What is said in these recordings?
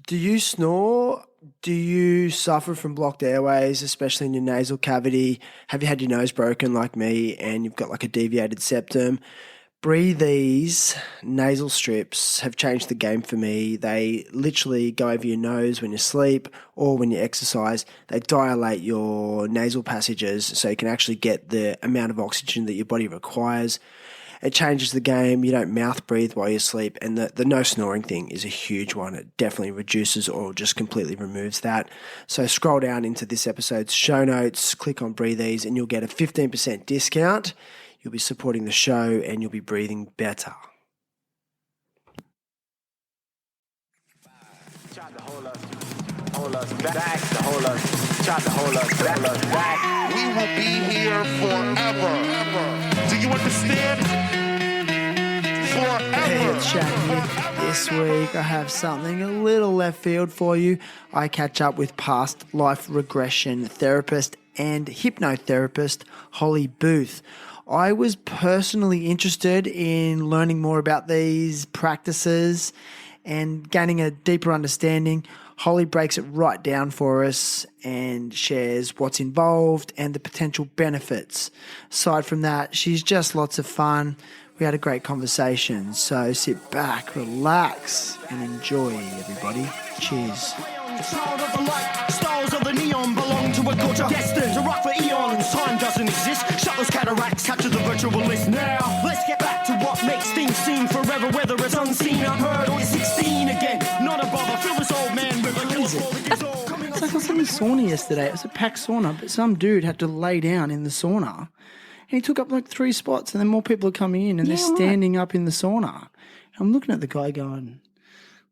Do you snore? Do you suffer from blocked airways, especially in your nasal cavity? Have you had your nose broken like me and you've got like a deviated septum? BREATHEEZE nasal strips have changed the game for me. They literally go over your nose when you sleep or when you exercise. They dilate your nasal passages so you can actually get the amount of oxygen that your body requires. It changes the game. You don't mouth breathe while you sleep. And the no snoring thing is a huge one. It definitely reduces or just completely removes that. So scroll down into this episode's show notes, click on BREATHEEZE, and you'll get a 15% discount. You'll be supporting the show and you'll be breathing better. We will be here forever. Do you understand? Forever. Hey, it's Shan here. This week I have something a little left field for you. I catch up with past life regression therapist and hypnotherapist Hollie Booth. I was personally interested in learning more about these practices and gaining a deeper understanding. Hollie breaks it right down for us and shares what's involved and the potential benefits. Aside from that, she's just lots of fun. We had a great conversation, so sit back, relax, and enjoy, everybody. Cheers. Stars of the neon belong to a culture destined to rock for eons. Time doesn't exist. Shut those cataracts, capture the virtualist. Now, let's get back to what makes things seem forever, whether it's unseen, unheard, or it's 16 again. Not a bother. Fill this old man with a killer. It's like I was in the sauna yesterday. It was a packed sauna, but some dude had to lay down in the sauna. And he took up like 3 spots, and then more people are coming in, and they're standing up in the sauna. I'm looking at the guy going,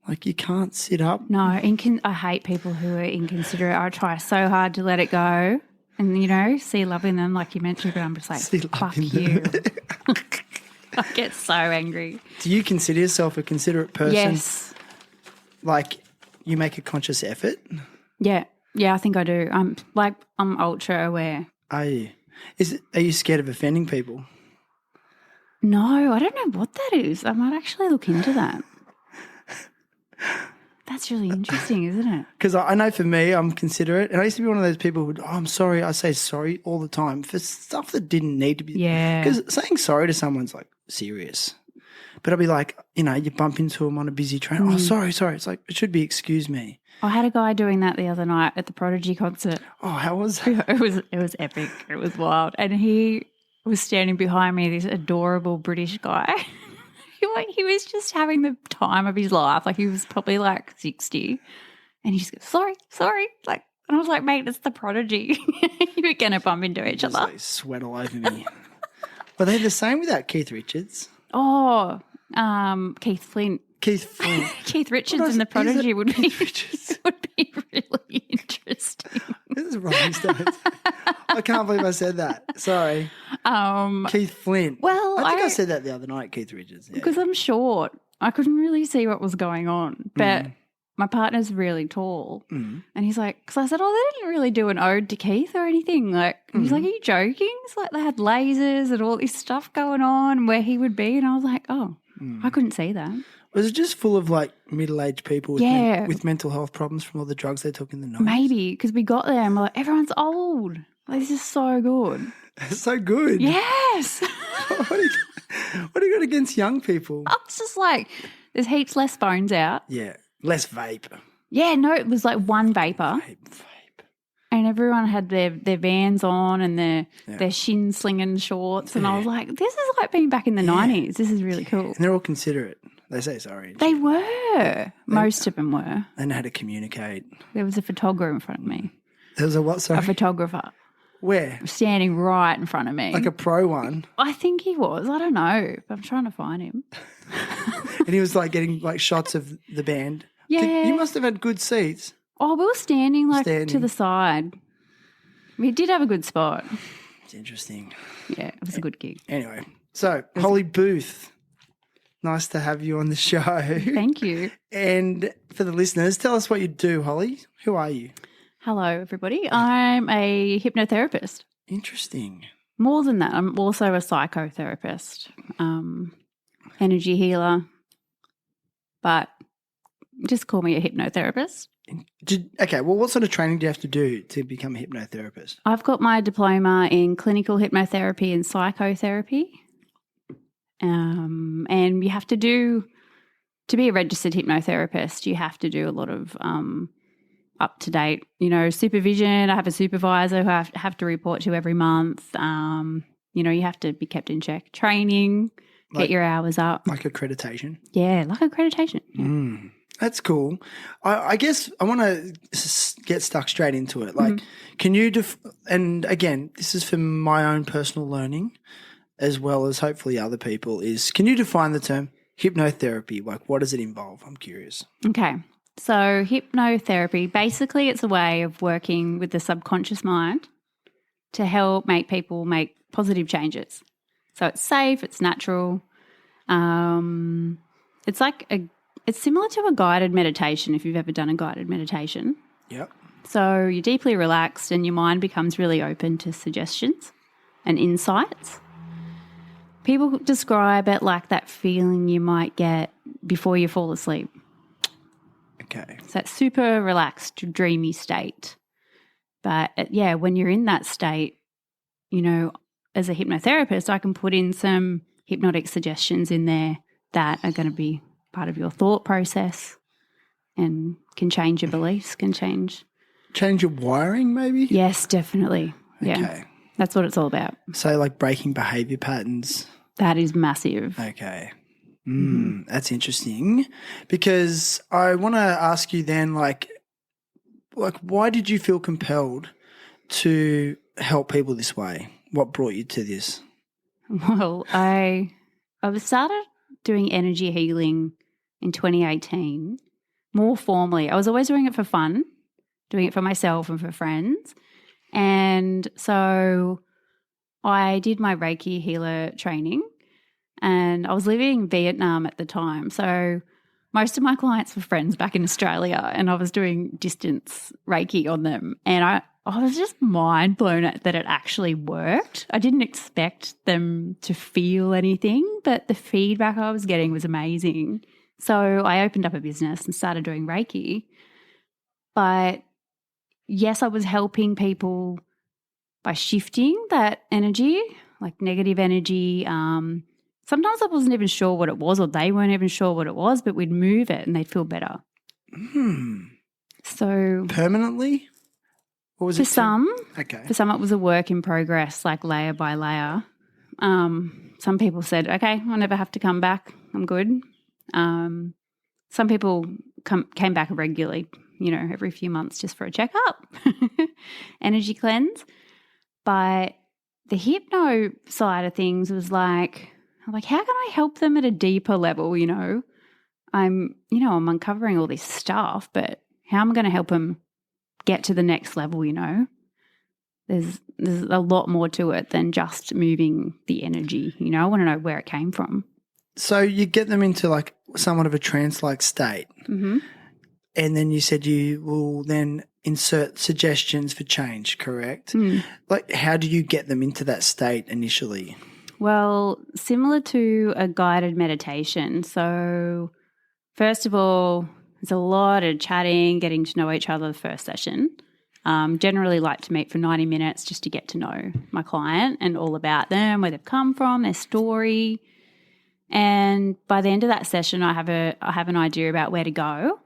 like, you can't sit up. No, I hate people who are inconsiderate. I try so hard to let it go and, see love in them, like you mentioned, but I'm just like, fuck you. I get so angry. Do you consider yourself a considerate person? Yes. Like, you make a conscious effort? Yeah. Yeah, I think I do. I'm ultra aware. Are you? Are you scared of offending people? No, I don't know what that is. I might actually look into that. That's really interesting, isn't it? Because I know for me, I'm considerate. And I used to be one of those people who, I'm sorry. I say sorry all the time for stuff that didn't need to be. Yeah. Because saying sorry to someone's like serious. But I'll be like, you bump into them on a busy train. Oh, sorry. It's like, it should be excuse me. I had a guy doing that the other night at the Prodigy concert. Oh, how was that? It was epic. It was wild. And he was standing behind me, this adorable British guy. He was just having the time of his life. Like, he was probably like 60. And he just goes, sorry. Like, and I was like, mate, it's the Prodigy. You're going to bump into each other. Like sweat all over me. Were they the same without Keith Richards? Oh, Keith Flint. Keith Richards and the Prodigy would be really interesting. This is Rolling Stones. I can't believe I said that. Sorry. Keith Flint. Well, I think I said that the other night, Keith Richards. Yeah. Because I'm short. I couldn't really see what was going on. But my partner's really tall. And he's like, because I said, they didn't really do an ode to Keith or anything. Like, he's like, are you joking? It's like they had lasers and all this stuff going on where he would be. And I was like, I couldn't see that. Was it just full of like middle-aged people with mental health problems from all the drugs they took in the 90s? Maybe, because we got there and we're like, everyone's old. Like, this is so good. It's so good. Yes. What do you got against young people? I was just like, there's heaps less phones out. Yeah, less vape. Yeah, no, it was like one vapor. Vape. And everyone had their Vans on and their shin slinging shorts. And I was like, this is like being back in the 90s. This is really cool. And they're all considerate. They say sorry. They were. Most of them were. They know how to communicate. There was a photographer in front of me. There was a what, sorry? A photographer. Where? Standing right in front of me. Like a pro one? I think he was. I don't know. But I'm trying to find him. And he was like getting like shots of the band. Yeah. You must have had good seats. Oh, we were standing to the side. We did have a good spot. It's interesting. Yeah, it was a good gig. Anyway, so Hollie Booth, nice to have you on the show. Thank you. And for the listeners, tell us what you do, Hollie. Who are you? Hello, everybody. I'm a hypnotherapist. Interesting. More than that, I'm also a psychotherapist, energy healer, but Just call me a hypnotherapist. Okay, well, what sort of training do you have to do to become a hypnotherapist? I've got my diploma in clinical hypnotherapy and psychotherapy. And you have to be a registered hypnotherapist, you have to do a lot of up-to-date, supervision. I have a supervisor who I have to report to every month. You have to be kept in check. Training, get your hours up. Like accreditation? Yeah, like accreditation. Yeah. That's cool. I guess I want to get stuck straight into it. Like, can you and again, this is for my own personal learning as well as hopefully other people, can you define the term hypnotherapy? Like, what does it involve? I'm curious. Okay. So hypnotherapy, basically it's a way of working with the subconscious mind to help make people make positive changes. So it's safe, it's natural. It's similar to a guided meditation if you've ever done a guided meditation. Yep. So you're deeply relaxed and your mind becomes really open to suggestions and insights. People describe it like that feeling you might get before you fall asleep. Okay. It's that super relaxed, dreamy state. But, when you're in that state, as a hypnotherapist, I can put in some hypnotic suggestions in there that are going to be part of your thought process and can change your beliefs, can change. Change your wiring maybe? Yes, definitely. Yeah. Okay. That's what it's all about. So like breaking behaviour patterns. That is massive. Okay. That's interesting because I want to ask you then like why did you feel compelled to help people this way? What brought you to this? Well, I started doing energy healing in 2018 more formally. I was always doing it for fun, doing it for myself and for friends. And so I did my Reiki healer training and I was living in Vietnam at the time. So most of my clients were friends back in Australia and I was doing distance Reiki on them. And I was just mind blown that it actually worked. I didn't expect them to feel anything, but the feedback I was getting was amazing. So I opened up a business and started doing Reiki. But yes, I was helping people by shifting that energy, like negative energy. Sometimes I wasn't even sure what it was or they weren't even sure what it was, but we'd move it and they'd feel better. So permanently? Or was for some, okay. For some it was a work in progress, like layer by layer. Some people said, okay, I'll never have to come back. I'm good. Some people came back regularly, every few months just for a checkup, energy cleanse. But the hypno side of things was like, how can I help them at a deeper level? I'm uncovering all this stuff, but how am I going to help them get to the next level? There's a lot more to it than just moving the energy. I want to know where it came from. So you get them into like somewhat of a trance-like state. Mm-hmm. And then you said you will then insert suggestions for change, correct? Like how do you get them into that state initially? Well, similar to a guided meditation. So first of all, there's a lot of chatting, getting to know each other the first session. Generally like to meet for 90 minutes just to get to know my client and all about them, where they've come from, their story. And by the end of that session, I have an idea about where to go,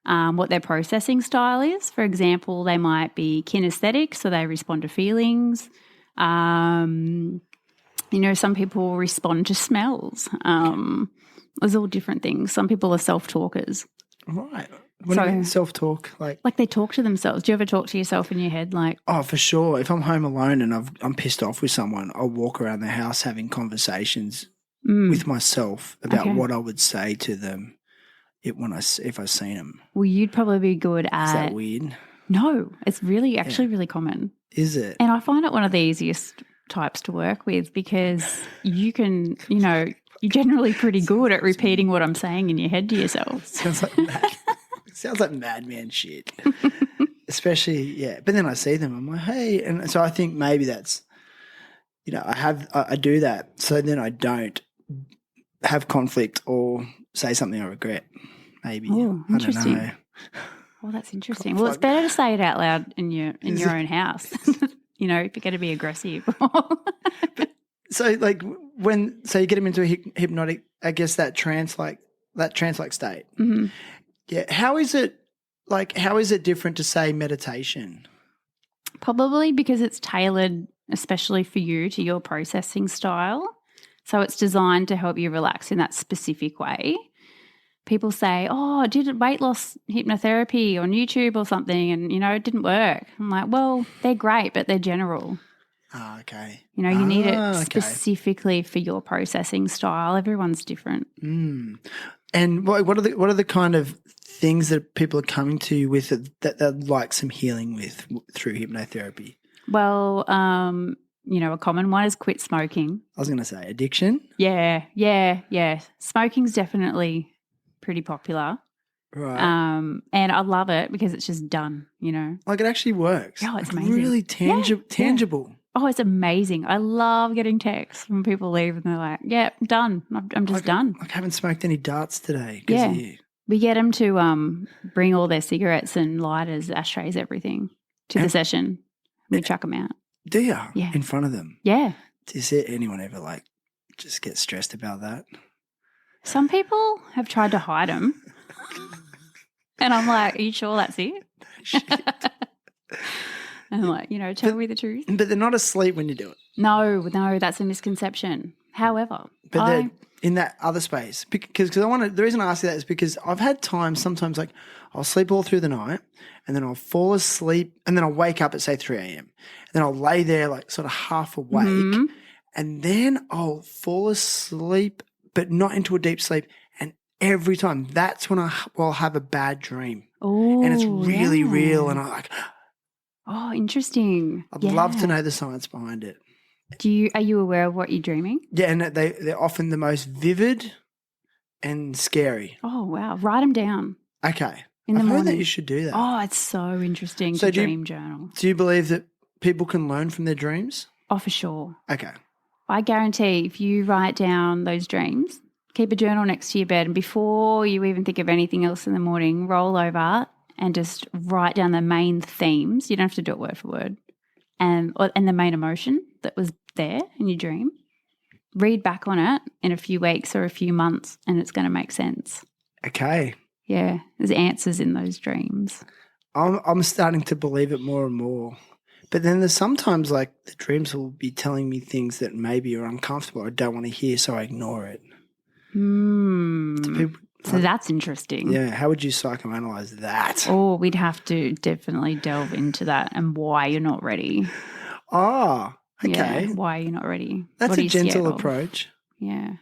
what their processing style is. For example, they might be kinesthetic, so they respond to feelings. Some people respond to smells. There's all different things. Some people are self-talkers. Right. What do you mean self-talk? Like they talk to themselves. Do you ever talk to yourself in your head? Oh, for sure. If I'm home alone and I'm pissed off with someone, I'll walk around the house having conversations with myself about what I would say to them if I seen them. Well, you'd probably be good at. Is that weird? No, it's really really common. Is it? And I find it one of the easiest types to work with because you can, you're generally pretty good at repeating what I'm saying in your head to yourself. Sounds like madman shit. Especially, yeah. But then I see them, I'm like, hey. And so I think maybe that's, I do that so then I don't have conflict or say something I regret. maybe. Oh, I don't interesting. know. Well, that's interesting. Well, it's better to say it out loud in your own house. You know, if you're going to be aggressive. So like so you get them into a hypnotic, I guess that trance-like state. Mhm. Yeah. How is it different to say meditation? Probably because it's tailored especially for you to your processing style. So it's designed to help you relax in that specific way. People say, oh, I did weight loss hypnotherapy on YouTube or something and, you know, it didn't work. I'm like, well, they're great, but they're general. Oh, okay. You know, you need it okay. specifically for your processing style. Everyone's different. Mm. And what are the kind of things that people are coming to you with that they'd like some healing with through hypnotherapy? Well, you know, a common one is quit smoking. I was going to say addiction. Yeah. Smoking's definitely pretty popular. Right. And I love it because it's just done, you know. Like it actually works. Oh, it's like amazing. Really tangible. Oh, it's amazing. I love getting texts when people leave and they're like, yeah, done. I'm just done. Like I haven't smoked any darts today. Yeah. Of you. We get them to bring all their cigarettes and lighters, ashtrays, everything to the session. We chuck them out. Do you? Yeah. In front of them? Yeah. Does anyone ever like just get stressed about that? Some people have tried to hide them. And I'm like, are you sure that's it? Shit. And I'm like, you know, tell me the truth. But they're not asleep when you do it. No, that's a misconception. However, but they're in that other space because the reason I ask you that is because I've had times sometimes like I'll sleep all through the night and then I'll fall asleep and then I'll wake up at say 3 a.m. and then I'll lay there like sort of half awake and then I'll fall asleep but not into a deep sleep, and every time that's when I'll have a bad dream. Oh, and it's really real, and I'm like, oh, interesting. I'd love to know the science behind it. Are you aware of what you're dreaming? Yeah, and they're often the most vivid and scary. Oh, wow. Write them down. Okay. In the I've heard morning. that you should do that. Oh, it's so interesting to dream journal. Do you believe that people can learn from their dreams? Oh, for sure. Okay. I guarantee if you write down those dreams, keep a journal next to your bed, and before you even think of anything else in the morning, roll over and just write down the main themes. You don't have to do it word for word. And the main emotion that was there in your dream. Read back on it in a few weeks or a few months and it's going to make sense. Okay. Yeah, there's answers in those dreams. I'm starting to believe it more and more. But then there's sometimes like the dreams will be telling me things that maybe are uncomfortable or I don't want to hear, so I ignore it. So that's interesting. Yeah. How would you psychoanalyze that? Oh, we'd have to definitely delve into that and why you're not ready. Oh, okay. Yeah, why you're not ready. That's a gentle approach. Yeah.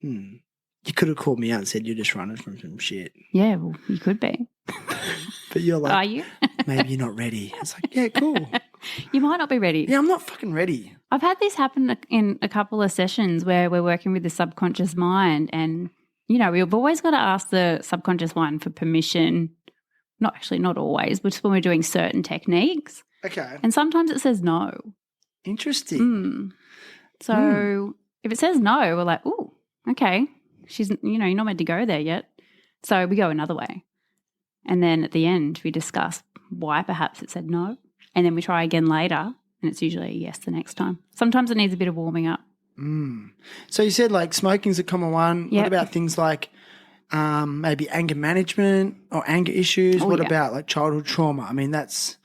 You could have called me out and said you're just running from some shit. Yeah, well, you could be. But you're like, are you? maybe you're not ready. It's like, yeah, cool. You might not be ready. Yeah, I'm not fucking ready. I've had this happen in a couple of sessions where we're working with the subconscious mind, and, you know, we've always got to ask the subconscious mind for permission. Not always, but just when we're doing certain techniques. Okay. And sometimes it says no. Interesting. So if it says no, we're like, ooh, okay. You're not meant to go there yet. So we go another way. And then at the end, we discuss why perhaps it said no. And then we try again later, and it's usually a yes the next time. Sometimes it needs a bit of warming up. So you said like smoking's a common one. Yep. What about things like maybe anger management or anger issues? What about like childhood trauma? I mean, that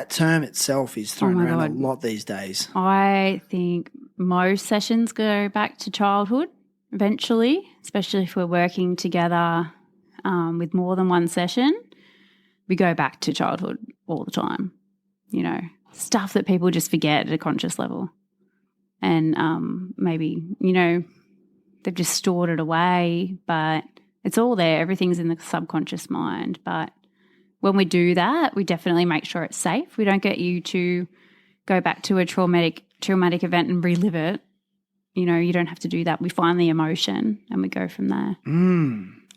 term itself is thrown around a lot these days. I think most sessions go back to childhood eventually, especially if we're working together with more than one session. We go back to childhood all the time, you know, stuff that people just forget at a conscious level. And maybe, you know, they've just stored it away, but it's all there. Everything's in the subconscious mind. But when we do that, we definitely make sure it's safe. We don't get you to go back to a traumatic event and relive it. You know, you don't have to do that. We find the emotion and we go from there.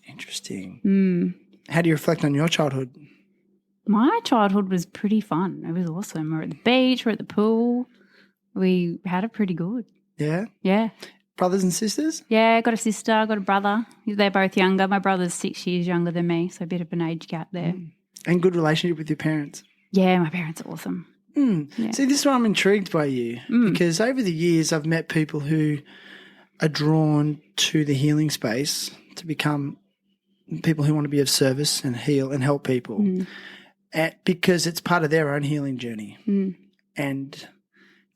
Interesting. How do you reflect on your childhood? My childhood was pretty fun. It was awesome. We're at the beach, we're at the pool. We had it pretty good. Yeah? Yeah. brothers and sisters? Yeah, I got a sister, I got a brother. They're both younger. My brother's 6 years younger than me, so a bit of an age gap there. And good relationship with your parents? Yeah, my parents are awesome. Yeah. See, this is why I'm intrigued by you because over the years I've met people who are drawn to the healing space to become people who want to be of service and heal and help people because it's part of their own healing journey. And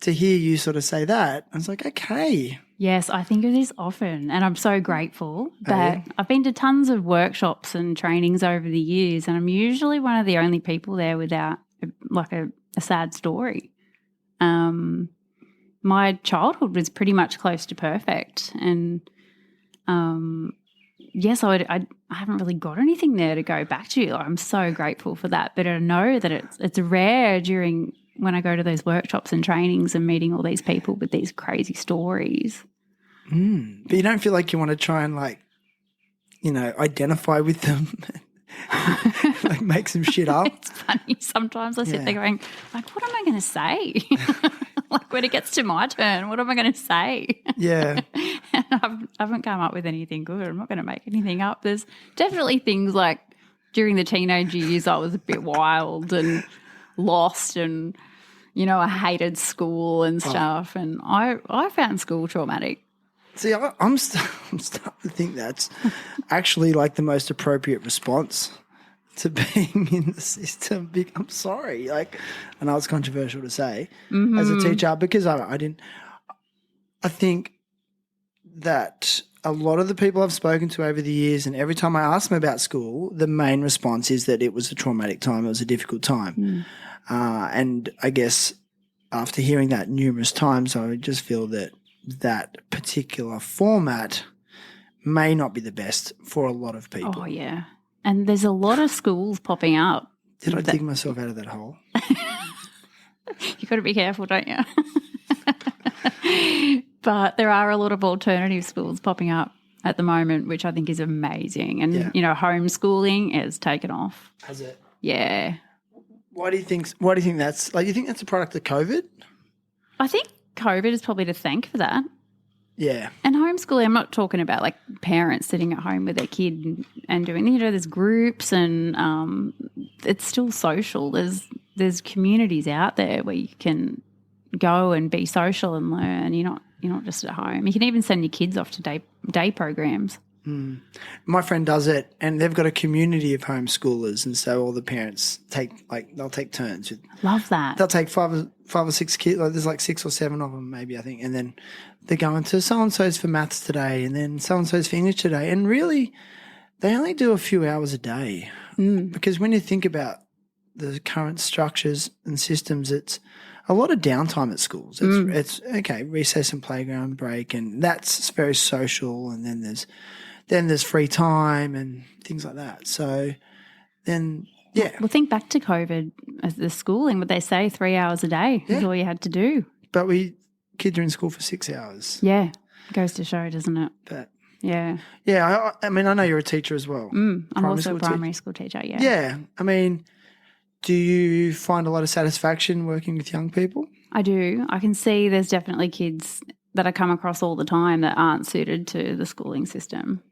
to hear you sort of say that, I was like, okay. Yes, I think it is often, and I'm so grateful that I've been to tons of workshops and trainings over the years, and I'm usually one of the only people there without like a sad story. My childhood was pretty much close to perfect, and yes, I haven't really got anything there to go back to. I'm so grateful for that, but I know that it's rare when I go to those workshops and trainings and meeting all these people with these crazy stories. But you don't feel like you want to try and identify with them, like make some shit up? It's funny. Sometimes I sit there going, like, what am I going to say? Like when it gets to my turn, what am I going to say? Yeah. And I haven't come up with anything good. I'm not going to make anything up. There's definitely things like during the teenage years I was a bit wild and lost and, I hated school and stuff, and I found school traumatic. See, I'm starting to think that's actually like the most appropriate response to being in the system. I'm sorry. I know it's controversial to say as a teacher because I think that a lot of the people I've spoken to over the years, and every time I ask them about school, the main response is that it was a traumatic time. It was a difficult time. And I guess after hearing that numerous times, I would just feel that particular format may not be the best for a lot of people. Oh, yeah. And there's a lot of schools popping up. Did I dig myself out of that hole? You've got to be careful, don't you? But there are a lot of alternative schools popping up at the moment, which I think is amazing. And, homeschooling has taken off. Has it? Yeah. Why do you think that's like? You think that's a product of COVID? I think COVID is probably to thank for that. Yeah. And homeschooling, I'm not talking about like parents sitting at home with their kid and doing, there's groups and it's still social. There's communities out there where you can go and be social and learn. You're not just at home. You can even send your kids off to day programs. My friend does it, and they've got a community of homeschoolers, and so all the parents they'll take turns. Love that. They'll take five or six kids. There's like 6 or 7 of them, maybe, I think, and then they're going to so and so's for maths today, and then so and so's for English today, and really, they only do a few hours a day because when you think about the current structures and systems, it's a lot of downtime at schools. It's okay, recess and playground break, and that's very social, and then there's free time and things like that. So then, yeah. Well, think back to COVID as the schooling. Would they say 3 hours a day is all you had to do? But kids are in school for 6 hours. Yeah, goes to show, doesn't it? But yeah. Yeah, I mean, I know you're a teacher as well. I'm also a primary school teacher, yeah. Yeah, I mean, do you find a lot of satisfaction working with young people? I do. I can see there's definitely kids that I come across all the time that aren't suited to the schooling system.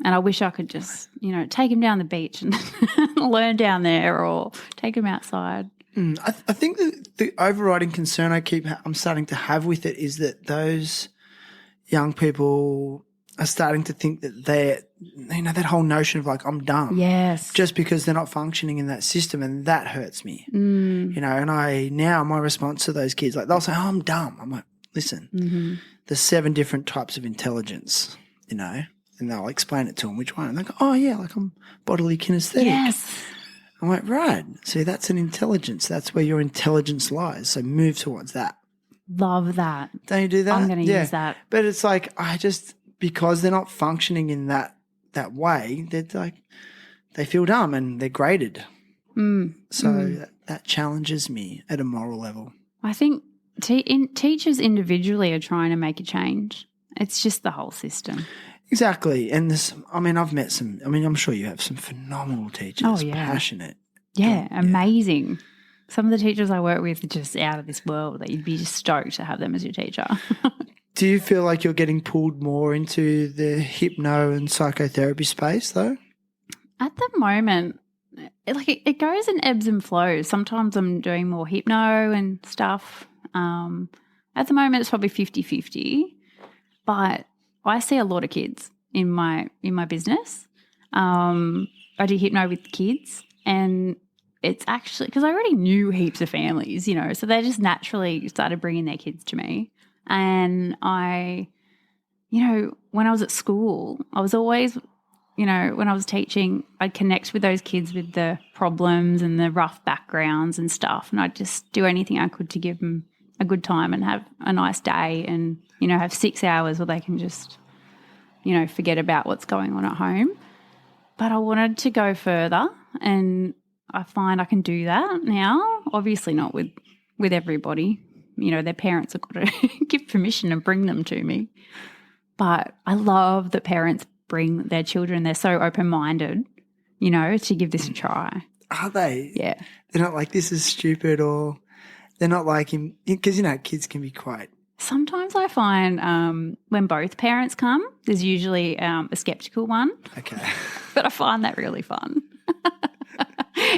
And I wish I could just, take them down the beach and learn down there or take them outside. I think the overriding concern I'm starting to have with it is that those young people are starting to think that that whole notion of like, I'm dumb. Yes. Just because they're not functioning in that system, and that hurts me. And my response to those kids, like they'll say, oh, I'm dumb. I'm like, listen, there's 7 different types of intelligence, and they'll explain it to them, which one. And they go, oh, yeah, like I'm bodily kinesthetic. Yes. I'm like, right. See, that's an intelligence. That's where your intelligence lies. So move towards that. Love that. Don't you do that? I'm going to use that. But it's like because they're not functioning in that way, they're like, they feel dumb and they're graded. So that challenges me at a moral level. I think teachers individually are trying to make a change. It's just the whole system. Exactly. And I've met I'm sure you have some phenomenal teachers. Oh, yeah. Passionate. Yeah, amazing. Some of the teachers I work with are just out of this world that you'd be just stoked to have them as your teacher. Do you feel like you're getting pulled more into the hypno and psychotherapy space though? At the moment, it goes in ebbs and flows. Sometimes I'm doing more hypno and stuff. At the moment, it's probably 50-50, but I see a lot of kids in my business. I do hypno with kids, and it's actually because I already knew heaps of families, so they just naturally started bringing their kids to me. And when I was at school, I was always, when I was teaching, I'd connect with those kids with the problems and the rough backgrounds and stuff, and I'd just do anything I could to give them a good time and have a nice day and, have 6 hours where they can just, forget about what's going on at home. But I wanted to go further, and I find I can do that now, obviously not with everybody. Their parents have got to give permission and bring them to me. But I love that parents bring their children. They're so open-minded, to give this a try. Are they? Yeah. They're not like, this is stupid, or they're not like him, because, kids can be quite. Sometimes I find when both parents come, there's usually a skeptical one. Okay. But I find that really fun.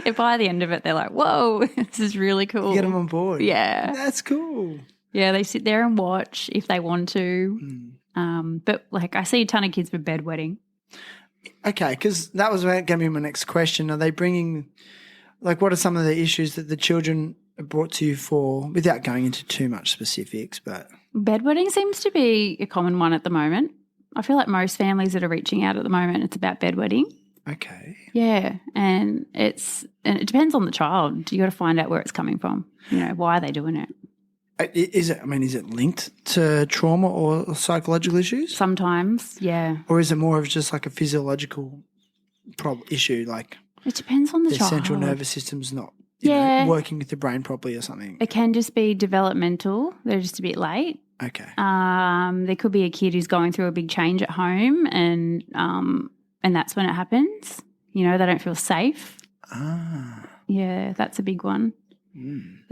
And by the end of it, they're like, whoa, this is really cool. You get them on board. Yeah. That's cool. Yeah, they sit there and watch if they want to. But, I see a ton of kids with bedwetting. Okay, because that was going to be my next question. Are they bringing, what are some of the issues that the children are brought to you for, without going into too much specifics? But bedwetting seems to be a common one at the moment. I feel like most families that are reaching out at the moment, it's about bedwetting. Okay. Yeah, and it depends on the child. You got to find out where it's coming from. Why are they doing it? Is it linked to trauma or psychological issues? Sometimes, yeah. Or is it more of just like a physiological issue, like it depends on the their child. central nervous system's not working with the brain properly or something? It can just be developmental. They're just a bit late. Okay. There could be a kid who's going through a big change at home, and that's when it happens. They don't feel safe. Ah. Yeah, that's a big one.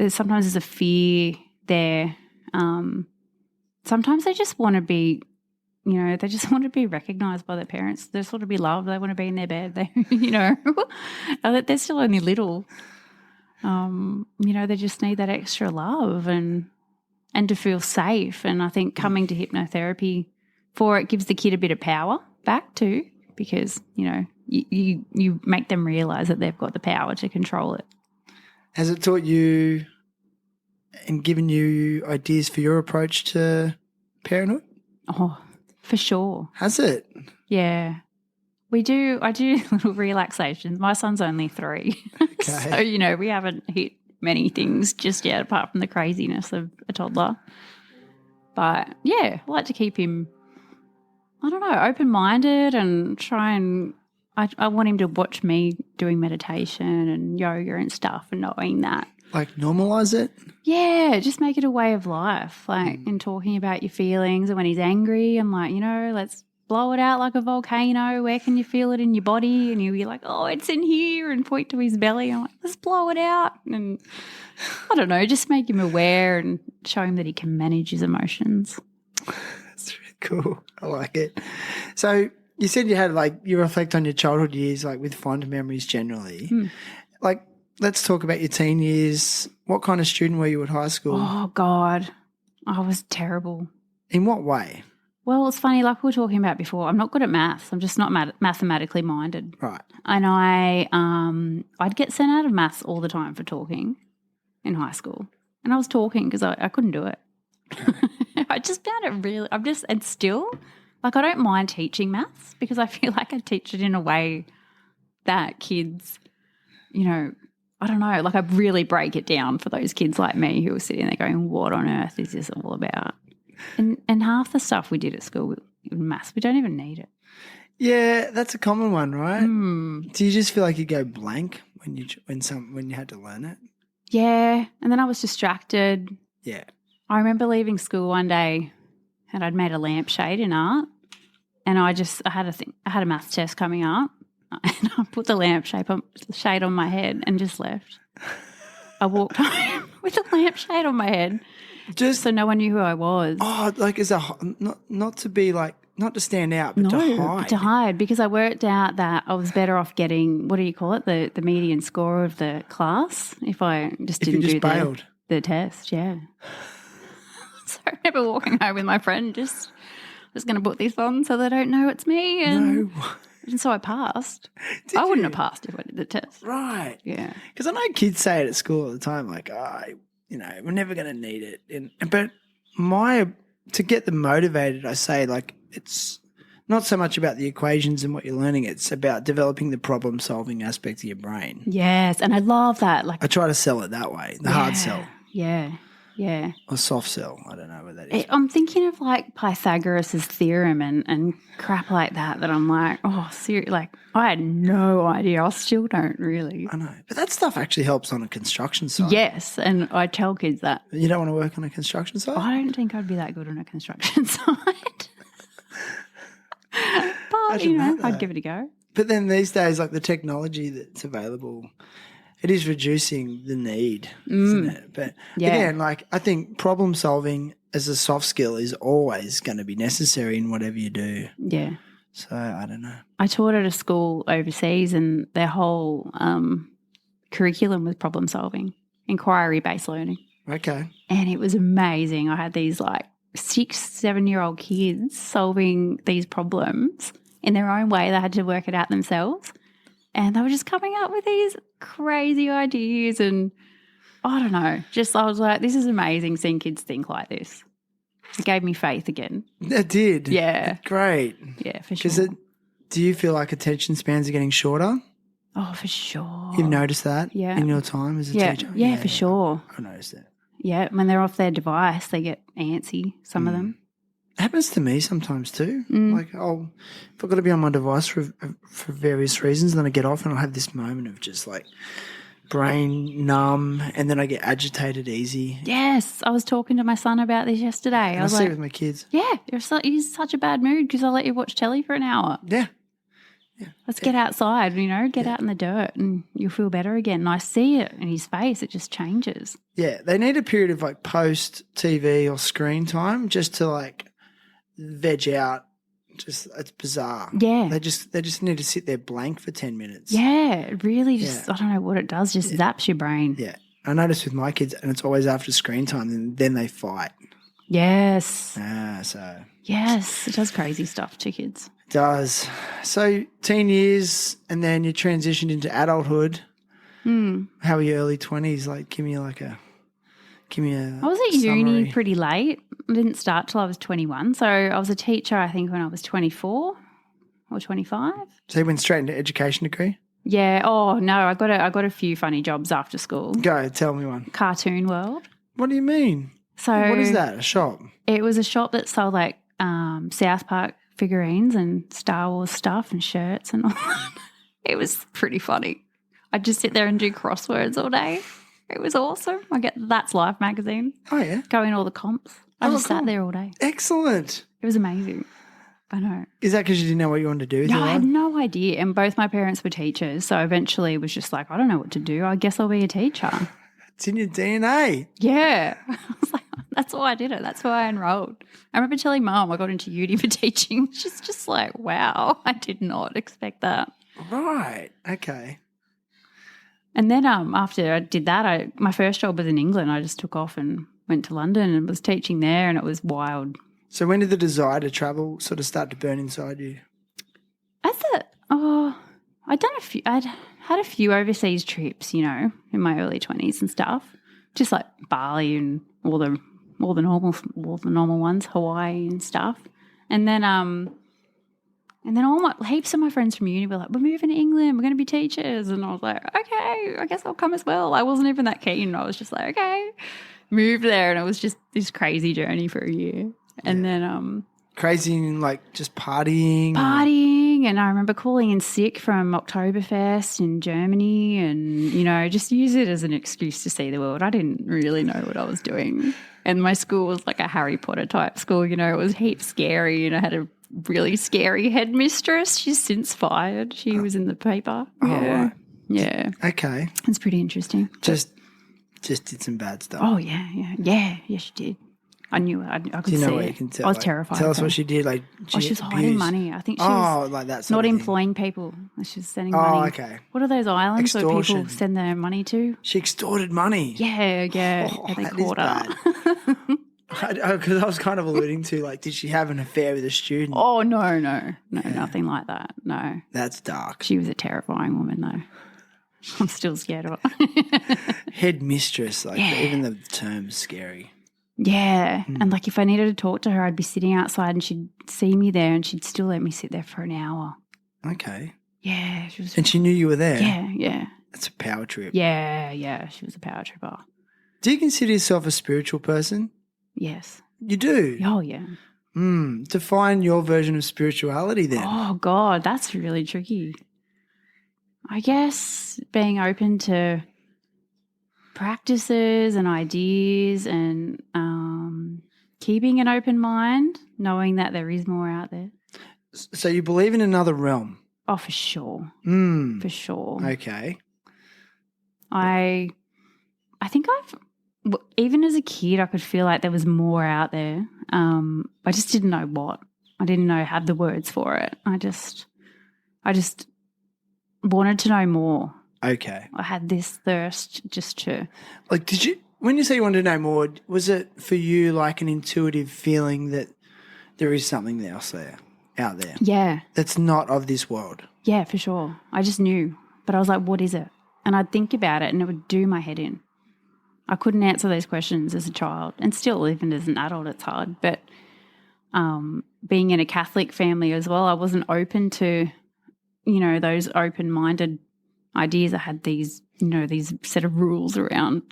Sometimes there's a fear there. Sometimes they just want to be, they just want to be recognised by their parents. They just want to be loved. They want to be in their bed. They're still only little. They just need that extra love and to feel safe. And I think coming to hypnotherapy it gives the kid a bit of power back too, because, you make them realise that they've got the power to control it. Has it taught you and given you ideas for your approach to parenthood? Oh, for sure. Has it? Yeah. I do little relaxations. My son's only 3. Okay. So, we haven't hit many things just yet apart from the craziness of a toddler. But, yeah, I like to keep him, I don't know, open-minded and try and I want him to watch me doing meditation and yoga and stuff and knowing that. Like normalise it? Yeah, just make it a way of life, and talking about your feelings. And when he's angry, I'm like, let's blow it out like a volcano. Where can you feel it in your body? And he'll be like, oh, it's in here, and point to his belly. I'm like, let's blow it out. And I don't know, just make him aware and show him that he can manage his emotions. That's really cool. I like it. So you said you had you reflect on your childhood years with fond memories generally. Let's talk about your teen years. What kind of student were you at high school? Oh, God, I was terrible. In what way? Well, it's funny, like we were talking about before, I'm not good at maths. I'm just not mathematically minded. Right. And I'd get sent out of maths all the time for talking in high school. And I was talking because I couldn't do it. I just found it really, and still, I don't mind teaching maths because I feel like I teach it in a way that kids, I don't know, I really break it down for those kids like me who are sitting there going, what on earth is this all about? And half the stuff we did at school with maths, we don't even need it. Yeah, that's a common one, right? Do you just feel like you go blank when you had to learn it? Yeah, and then I was distracted. Yeah. I remember leaving school one day and I'd made a lampshade in art, and I had a maths test coming up, and I put the lampshade on my head and just left. I walked home. with a lampshade on my head, Just so no one knew who I was. like as a not to be like not to stand out, but to hide. To hide, because I worked out that I was better off getting, what do you call it, the median score of the class if I just didn't do bailed. the test. Yeah. So I remember walking home with my friend, just going to put this on so they don't know it's me, and so I passed. I wouldn't have passed if I did the test. Right. Yeah. Because I know kids say it at school all the time, like, we're never going to need it. But to get them motivated, I say, like, it's not so much about the equations and what you're learning. It's about developing the problem-solving aspect of your brain. Yes, and I love that. Like, I try to sell it that way, the hard sell. Yeah, yeah. Or soft sell. I don't know what that is. I'm thinking of like Pythagoras' theorem and crap like that I'm like, oh, seriously, like I had no idea. I still don't really. I know. But that stuff actually helps on a construction site. Yes, and I tell kids that. You don't want to work on a construction site? I don't think I'd be that good on a construction site. But, I'd give it a go. But then these days, like the technology that's available, it is reducing the need, isn't it? But again, like I think problem solving as a soft skill is always going to be necessary in whatever you do. Yeah. So I don't know. I taught at a school overseas, and their whole curriculum was problem solving, inquiry-based learning. Okay. And it was amazing. I had these like 6-7-year-old kids solving these problems in their own way. They had to work it out themselves. And they were just coming up with these crazy ideas, and I don't know, I was like, this is amazing seeing kids think like this. It gave me faith again. It did. Yeah. Great. Yeah, for sure. Do you feel like attention spans are getting shorter? Oh, for sure. You've noticed that in your time as a teacher? Yeah, for sure. I noticed that. Yeah, when they're off their device, they get antsy, some of them. It happens to me sometimes too. Like, if I've got to be on my device for various reasons, then I get off and I'll have this moment of just like brain numb, and then I get agitated easy. Yes, I was talking to my son about this yesterday. I see it with my kids. Yeah, he's such a bad mood because I let you watch telly for an hour. Yeah. Let's get outside, get out in the dirt and you'll feel better again. And I see it in his face. It just changes. Yeah, they need a period of like post-TV or screen time just to like veg out. Just it's bizarre. Yeah. They just need to sit there blank for 10 minutes. Yeah, it really just, I don't know what it does, just zaps your brain. Yeah. I notice with my kids, and it's always after screen time, and then they fight. Yes. Yes, it does crazy stuff to kids. Does. So teen years, and then you transitioned into adulthood. How were your early 20s? Like, give me a I was at uni pretty late. I didn't start till I was 21. So I was a teacher, I think, when I was 24 or 25. So you went straight into education degree? Yeah. Oh no, I got a few funny jobs after school. Go, tell me one. Cartoon World. What do you mean? So what is that? A shop? It was a shop that sold like South Park figurines and Star Wars stuff and shirts and all that. It was pretty funny. I'd just sit there and do crosswords all day. It was awesome. I get That's Life magazine. Oh, yeah? Go in all the comps. I just sat there all day. Excellent. It was amazing. I know. Is that because you didn't know what you wanted to do with your life? I had no idea. And both my parents were teachers. So eventually it was just like, I don't know what to do. I guess I'll be a teacher. It's in your DNA. Yeah. I was like, that's why I did it. That's why I enrolled. I remember telling Mum I got into uni for teaching. She's just like, wow, I did not expect that. Right. Okay. And then after I did that, my first job was in England. I just took off and went to London and was teaching there, and it was wild. So when did the desire to travel sort of start to burn inside you? I'd had a few overseas trips, in my early 20s and stuff, just like Bali and all the normal ones, Hawaii and stuff. And then heaps of my friends from uni were like, we're moving to England, we're going to be teachers. And I was like, okay, I guess I'll come as well. I wasn't even that keen. I was just like, okay, moved there, and it was just this crazy journey for a year. And then crazy and like just partying. And I remember calling in sick from Oktoberfest in Germany and, just use it as an excuse to see the world. I didn't really know what I was doing. And my school was like a Harry Potter type school, it was heaps scary, and I had a really scary headmistress. She's since fired. She was in the paper. Oh, right. Yeah. Okay. It's pretty interesting. Just just did some bad stuff. Oh, yeah, she did. I knew it. I could Do you know see what it. you can tell? I was Like, terrified. Tell of us her. what she did. Like, She was hiding abused. money. I think she was like that sort not of thing. employing people. She was sending money. Oh, okay. What are those islands where Extortion. people send their money to? She extorted money. Yeah. Oh, And they that is caught her. bad. Because I was kind of alluding to, like, did she have an affair with a student? Oh, no, nothing like that. No. That's dark. She was a terrifying woman, though. I'm still scared of her. Head mistress, like, even the term's scary. Yeah. And like if I needed to talk to her, I'd be sitting outside and she'd see me there and she'd still let me sit there for an hour. Okay. Yeah. She was. And she knew you were there? Yeah. That's a power trip. Yeah. She was a power tripper. Do you consider yourself a spiritual person? Yes. You do? Oh, yeah. Define your version of spirituality then. Oh, God, that's really tricky. I guess being open to practices and ideas and keeping an open mind, knowing that there is more out there. So you believe in another realm? Oh, for sure. For sure. Okay. I think even as a kid, I could feel like there was more out there. I just didn't know what. I didn't know had the words for it. I just wanted to know more. Okay. I had this thirst just to. Like, when you say you wanted to know more, was it for you like an intuitive feeling that there is something else out there? Yeah. That's not of this world? Yeah, for sure. I just knew. But I was like, what is it? And I'd think about it and it would do my head in. I couldn't answer those questions as a child, and still even as an adult it's hard. But being in a Catholic family as well, I wasn't open to, those open-minded ideas. I had these set of rules around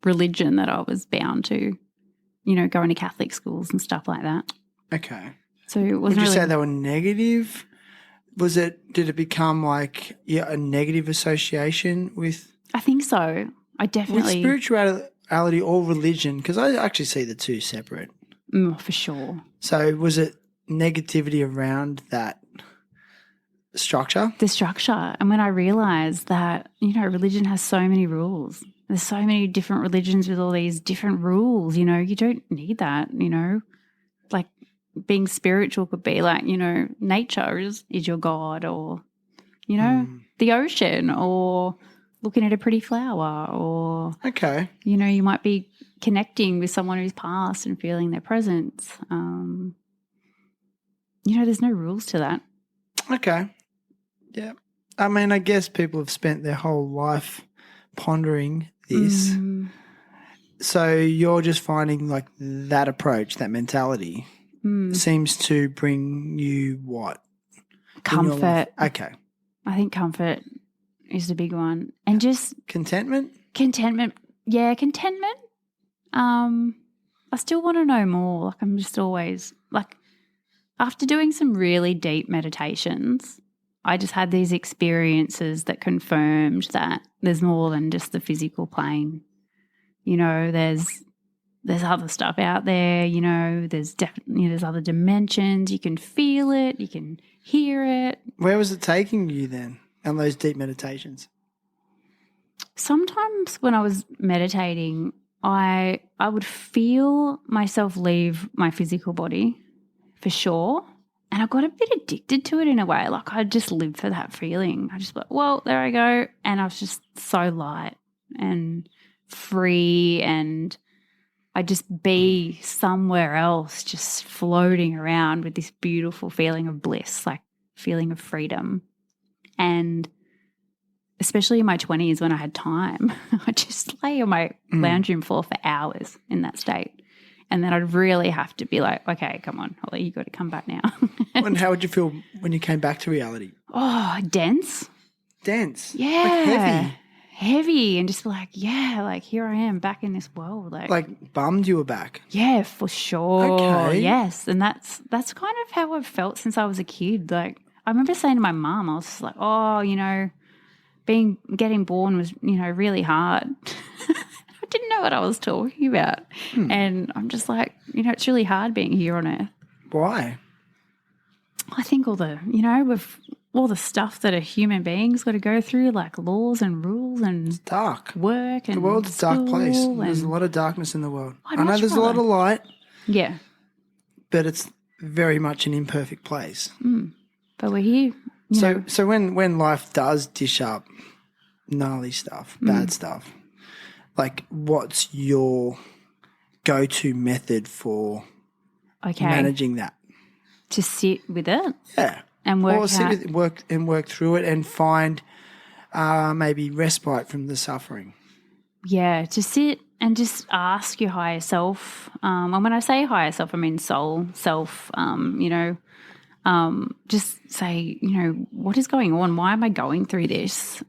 religion that I was bound to, going to Catholic schools and stuff like that. Okay. So it wasn't Would you really. say they were negative? Did it become like a negative association with? I think so. I definitely. With spirituality or religion, because I actually see the two separate. For sure. So was it negativity around that structure? The structure. And when I realised that, religion has so many rules. There's so many different religions with all these different rules, you don't need that, Like being spiritual could be like, nature is your God, or, the ocean, or looking at a pretty flower, or, Okay. You might be connecting with someone who's passed and feeling their presence. There's no rules to that. Okay. Yeah. I mean, I guess people have spent their whole life pondering this. So you're just finding like that approach, that mentality seems to bring you what? Comfort. Okay. I think comfort is the big one. And just Contentment? Yeah, contentment. I still want to know more. Like I'm just always like, after doing some really deep meditations, I just had these experiences that confirmed that there's more than just the physical plane. There's other stuff out there, there's definitely, there's other dimensions. You can feel it, you can hear it. Where was it taking you then on those deep meditations? Sometimes when I was meditating, I would feel myself leave my physical body for sure. And I got a bit addicted to it in a way. Like I just lived for that feeling. I just like, well, there I go. And I was just so light and free, and I'd just be somewhere else, just floating around with this beautiful feeling of bliss, like feeling of freedom. And especially in my 20s when I had time, I just lay on my lounge room floor for hours in that state. And then I'd really have to be like, okay, come on, Hollie, you got to come back now. And how would you feel when you came back to reality? Oh, dense. Dense? Yeah. Like heavy? Heavy, and just like, yeah, like here I am back in this world. Like bummed you were back? Yeah, for sure. Okay. Yes, and that's kind of how I've felt since I was a kid. Like I remember saying to my mum, I was just like, oh, getting born was, really hard. I didn't know what I was talking about. And I'm just like, it's really hard being here on earth. Why? I think all the, all the stuff that a human being's got to go through, like laws and rules and Dark. work and The world's a dark place. school There's a and- lot of darkness in the world. I'd I know much there's a lot rather- of light, Yeah. but it's very much an imperfect place. But we're here. you know. So when life does dish up gnarly stuff, bad stuff, like what's your go-to method for Okay. managing that? To sit with it Yeah. and work Or sit out. with work through it and find maybe respite from the suffering. Yeah, to sit and just ask your higher self. And when I say higher self, I mean soul, self, just say, what is going on? Why am I going through this?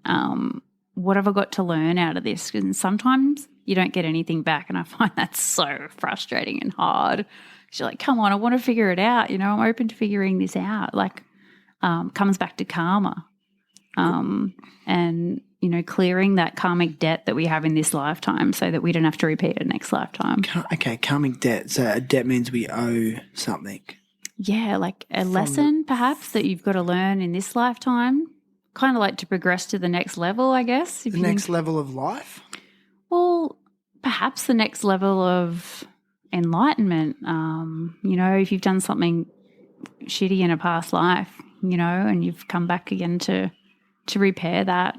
What have I got to learn out of this? And sometimes you don't get anything back. And I find that so frustrating and hard. You're like, come on, I want to figure it out. I'm open to figuring this out. Like, comes back to karma. And, clearing that karmic debt that we have in this lifetime so that we don't have to repeat it next lifetime. Okay, karmic debt. So a debt means we owe something. Yeah, like a lesson perhaps that you've got to learn in this lifetime, kind of like to progress to the next level, I guess. The next level of life? Well, perhaps the next level of enlightenment. If you've done something shitty in a past life, and you've come back again to repair that,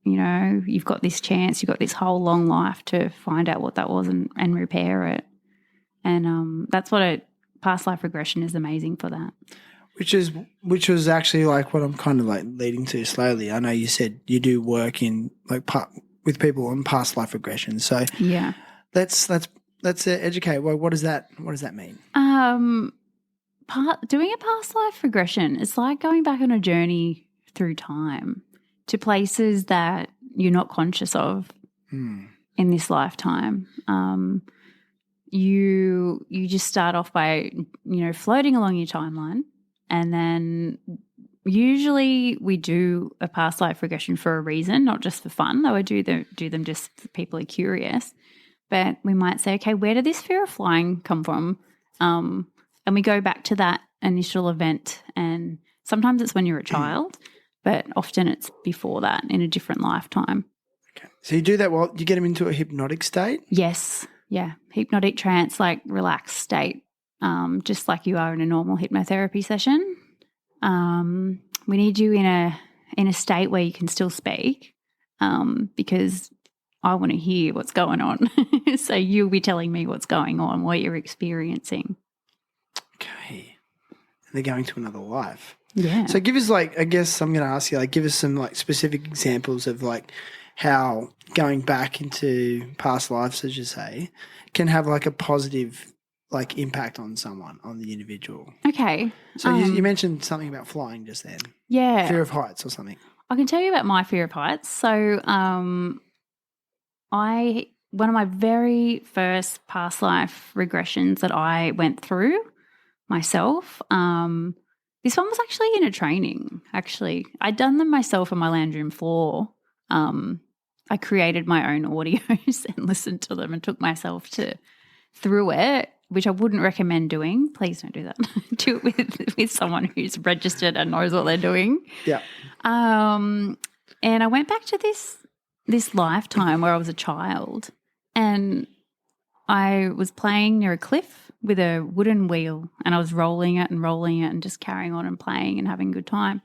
you've got this chance, you've got this whole long life to find out what that was and repair it. And that's what past life regression is amazing for that. Which was actually like what I'm kind of like leading to slowly. I know you said you do work in like with people on past life regression. So Yeah. let's educate. Well, what does that mean? Doing a past life regression, it's like going back on a journey through time to places that you're not conscious of in this lifetime. You just start off by, floating along your timeline, and then usually we do a past life regression for a reason, not just for fun. Though I do them just for people who are curious. But we might say, okay, where did this fear of flying come from? And we go back to that initial event, and sometimes it's when you're a child, but often it's before that in a different lifetime. Okay. So you do that while you get them into a hypnotic state? Yes. Yeah. Hypnotic trance, like relaxed state, just like you are in a normal hypnotherapy session. We need you in a state where you can still speak, because I want to hear what's going on. So you'll be telling me what's going on, what you're experiencing. Okay. They're going to another life. Yeah. So give us I guess I'm going to ask you, give us some specific examples of how going back into past lives, as you say, can have a positive impact on someone, on the individual. Okay. So you mentioned something about flying just then. Yeah. Fear of heights or something. I can tell you about my fear of heights. So one of my very first past life regressions that I went through myself, this one was actually in a training, actually. I'd done them myself on my lounge room floor. I created my own audios and listened to them and took myself through it, which I wouldn't recommend doing. Please don't do that. Do it with someone who's registered and knows what they're doing. Yeah. And I went back to this lifetime where I was a child, and I was playing near a cliff with a wooden wheel, and I was rolling it and just carrying on and playing and having a good time.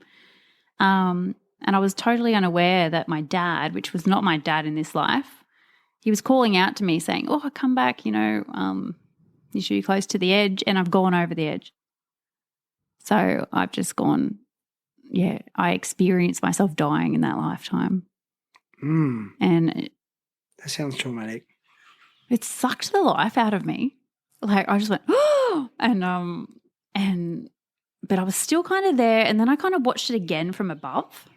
And I was totally unaware that my dad, which was not my dad in this life, he was calling out to me saying, "Oh, come back, you should be close to the edge," and I've gone over the edge. So I've just gone, I experienced myself dying in that lifetime. And that sounds traumatic. It sucked the life out of me. I just went, oh, but I was still kind of there. And then I kind of watched it again from above.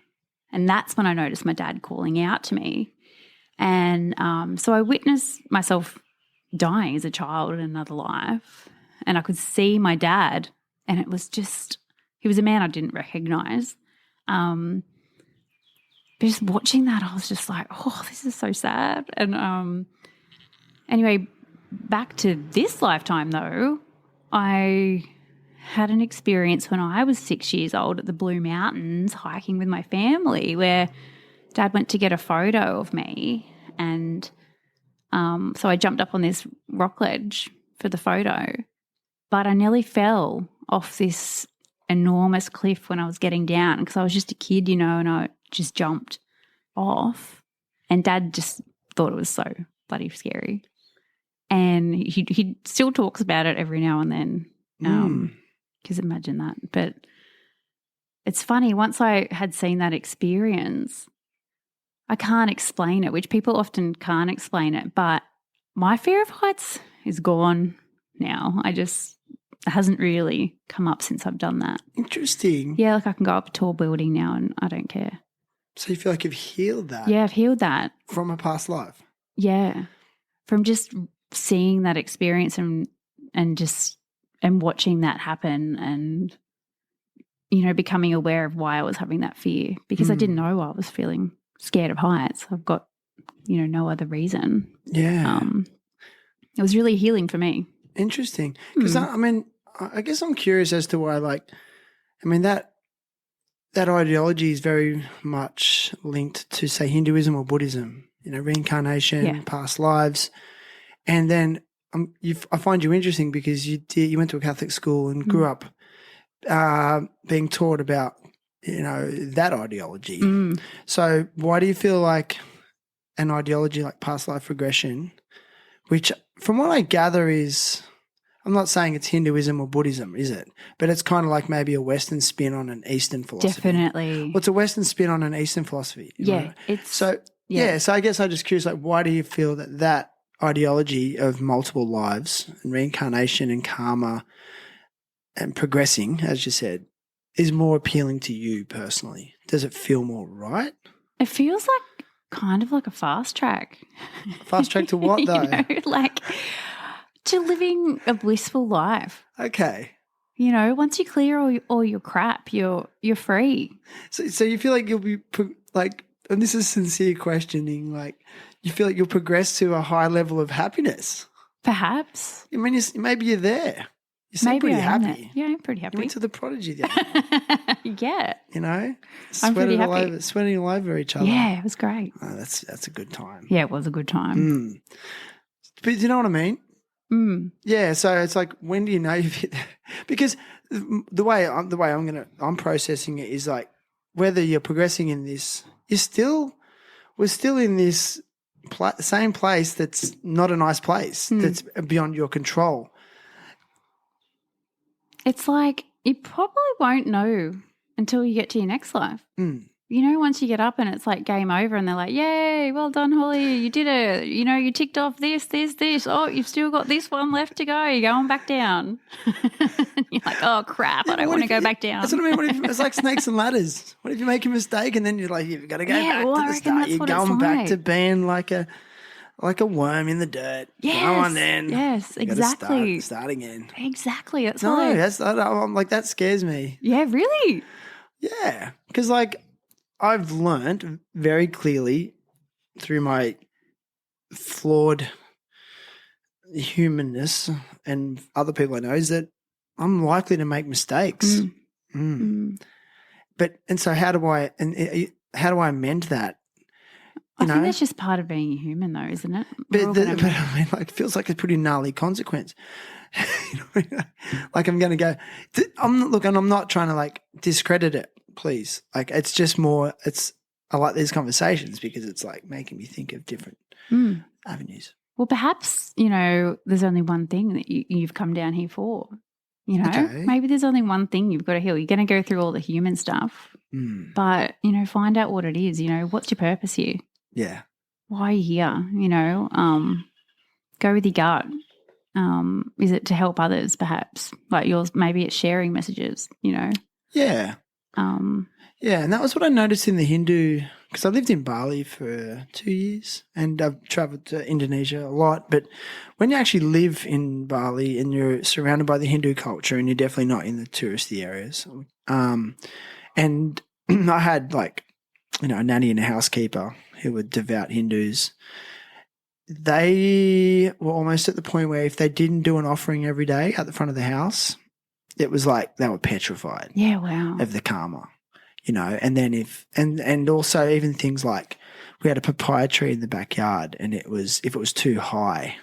And that's when I noticed my dad calling out to me. And so I witnessed myself dying as a child in another life. And I could see my dad, and it was he was a man I didn't recognize. But just watching that, I was just like, oh, this is so sad. And anyway, back to this lifetime though, I had an experience when I was 6 years old at the Blue Mountains hiking with my family where Dad went to get a photo of me, and so I jumped up on this rock ledge for the photo, but I nearly fell off this enormous cliff when I was getting down because I was just a kid, and I just jumped off, and Dad just thought it was so bloody scary. And he still talks about it every now and then, because imagine that. But it's funny, once I had seen that experience, I can't explain it, which people often can't explain it, but my fear of heights is gone now. It hasn't really come up since I've done that. Interesting. Yeah, like I can go up a tall building now and I don't care. So you feel like you've healed that? Yeah, I've healed that. From a past life? Yeah. From just seeing that experience and watching that happen and, becoming aware of why I was having that fear, because I didn't know I was feeling scared of heights. I've got, no other reason. Yeah. It was really healing for me. Interesting. Because, I guess I'm curious as to why, that ideology is very much linked to, say, Hinduism or Buddhism, reincarnation, past lives. And then I find you interesting because you went to a Catholic school and grew up being taught about, that ideology. So why do you feel like an ideology like past life regression, which from what I gather is, I'm not saying it's Hinduism or Buddhism, is it? But it's kind of like maybe a Western spin on an Eastern philosophy. Definitely. What's a Western spin on an Eastern philosophy? Yeah. So I guess I'm just curious, why do you feel that ideology of multiple lives and reincarnation and karma and progressing, as you said, is more appealing to you personally? Does it feel more right? It feels like kind of like a fast track. Fast track to what though? Like to living a blissful life. Okay. Once you clear all your crap, you're free. So you feel like you'll be and this is sincere questioning, you feel like you'll progress to a high level of happiness? Perhaps. I mean, maybe you're there. You seem pretty happy. Yeah, I'm pretty happy. You went to the Prodigy the other day. Yeah. I'm pretty happy. Sweating all over each other. Yeah, it was great. Oh, that's a good time. Yeah, it was a good time. But do you know what I mean? Yeah, so it's like, when do you know you've hit that? Because the way I'm processing it is like, whether you're progressing in this, we're still in this same place that's not a nice place, that's beyond your control. It's like you probably won't know until you get to your next life. Once you get up and it's like game over and they're like, yay, well done, Hollie, you did it. You ticked off this. Oh, you've still got this one left to go. You're going back down. You're like, oh, crap, I don't want to go back down. That's what I mean. It's like snakes and ladders. What if you make a mistake and then you're like, you've got to go back to the start. You're going back to being like a worm in the dirt. Yes. Go on then. Yes, exactly. Start again. Exactly. I'm like, that scares me. Yeah, really? Yeah. Because I've learned very clearly through my flawed humanness and other people I know is that I'm likely to make mistakes. But so how do I amend that? I think that's just part of being a human, though, isn't it? But I mean, it feels like a pretty gnarly consequence. Like I'm going to go. I'm not trying to discredit it. Please, it's just more. I like these conversations because it's making me think of different avenues. Well, perhaps there's only one thing that you've come down here for. Maybe there's only one thing you've got to heal. You're going to go through all the human stuff, but find out what it is. What's your purpose here? Yeah. Why are you here? Go with your gut. Is it to help others? Perhaps like yours. Maybe it's sharing messages. Yeah. And that was what I noticed in the Hindu, because I lived in Bali for 2 years and I've traveled to Indonesia a lot. But when you actually live in Bali and you're surrounded by the Hindu culture and you're definitely not in the touristy areas, and I had a nanny and a housekeeper who were devout Hindus. They were almost at the point where if they didn't do an offering every day at the front of the house, it was like they were petrified Yeah, wow. of the karma, and then and also even things like we had a papaya tree in the backyard, and if it was too high,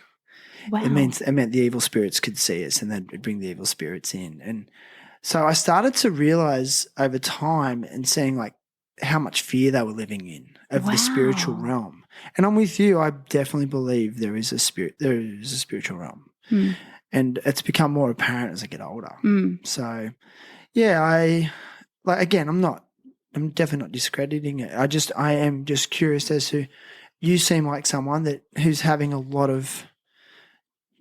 Wow. it meant the evil spirits could see us and they'd bring the evil spirits in. And so I started to realize over time and seeing like how much fear they were living in of the spiritual Wow. realm. And I'm with you. I definitely believe there is a spiritual realm. Mm. And it's become more apparent as I get older. Mm. So, yeah, I'm definitely not discrediting it. I am just curious as to, you seem like someone who's having a lot of,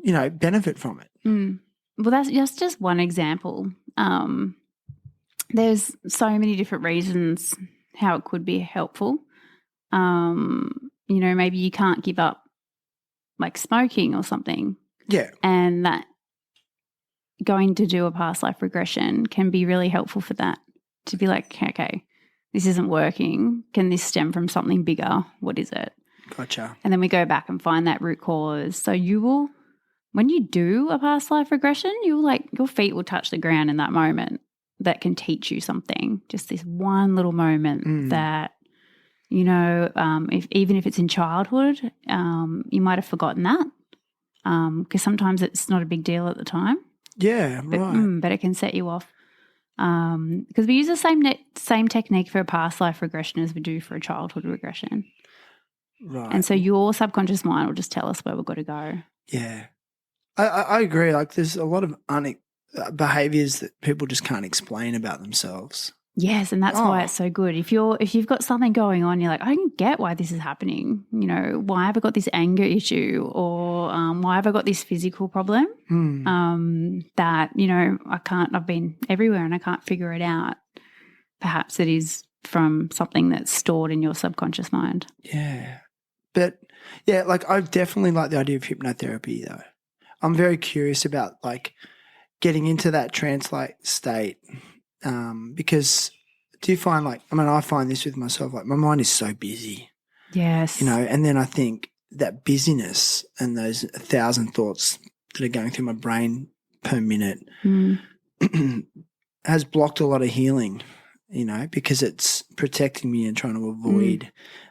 benefit from it. Mm. Well, that's just one example. There's so many different reasons how it could be helpful. Maybe you can't give up like smoking or something. Yeah. And that going to do a past life regression can be really helpful for that, to be like, okay, this isn't working. Can this stem from something bigger? What is it? Gotcha. And then we go back and find that root cause. So you will, when you do a past life regression, your feet will touch the ground in that moment. That can teach you something. Just this one little moment that, even if it's in childhood, you might have forgotten that, because sometimes it's not a big deal at the time. Yeah, right. But it can set you off. Because we use the same technique for a past life regression as we do for a childhood regression. Right. And so your subconscious mind will just tell us where we've got to go. Yeah. I agree. Like there's a lot of behaviors that people just can't explain about themselves. Yes, and that's why it's so good. If you've got something going on, you're like, I don't get why this is happening. Why have I got this anger issue, or why have I got this physical problem that I've been everywhere and I can't figure it out. Perhaps it is from something that's stored in your subconscious mind. Yeah, but yeah, like I definitely like the idea of hypnotherapy though. I'm very curious about like getting into that trance-like state. Because do you find I find this with myself, like my mind is so busy. Yes. And then I think that busyness and those 1,000 thoughts that are going through my brain per minute has blocked a lot of healing, because it's protecting me and trying to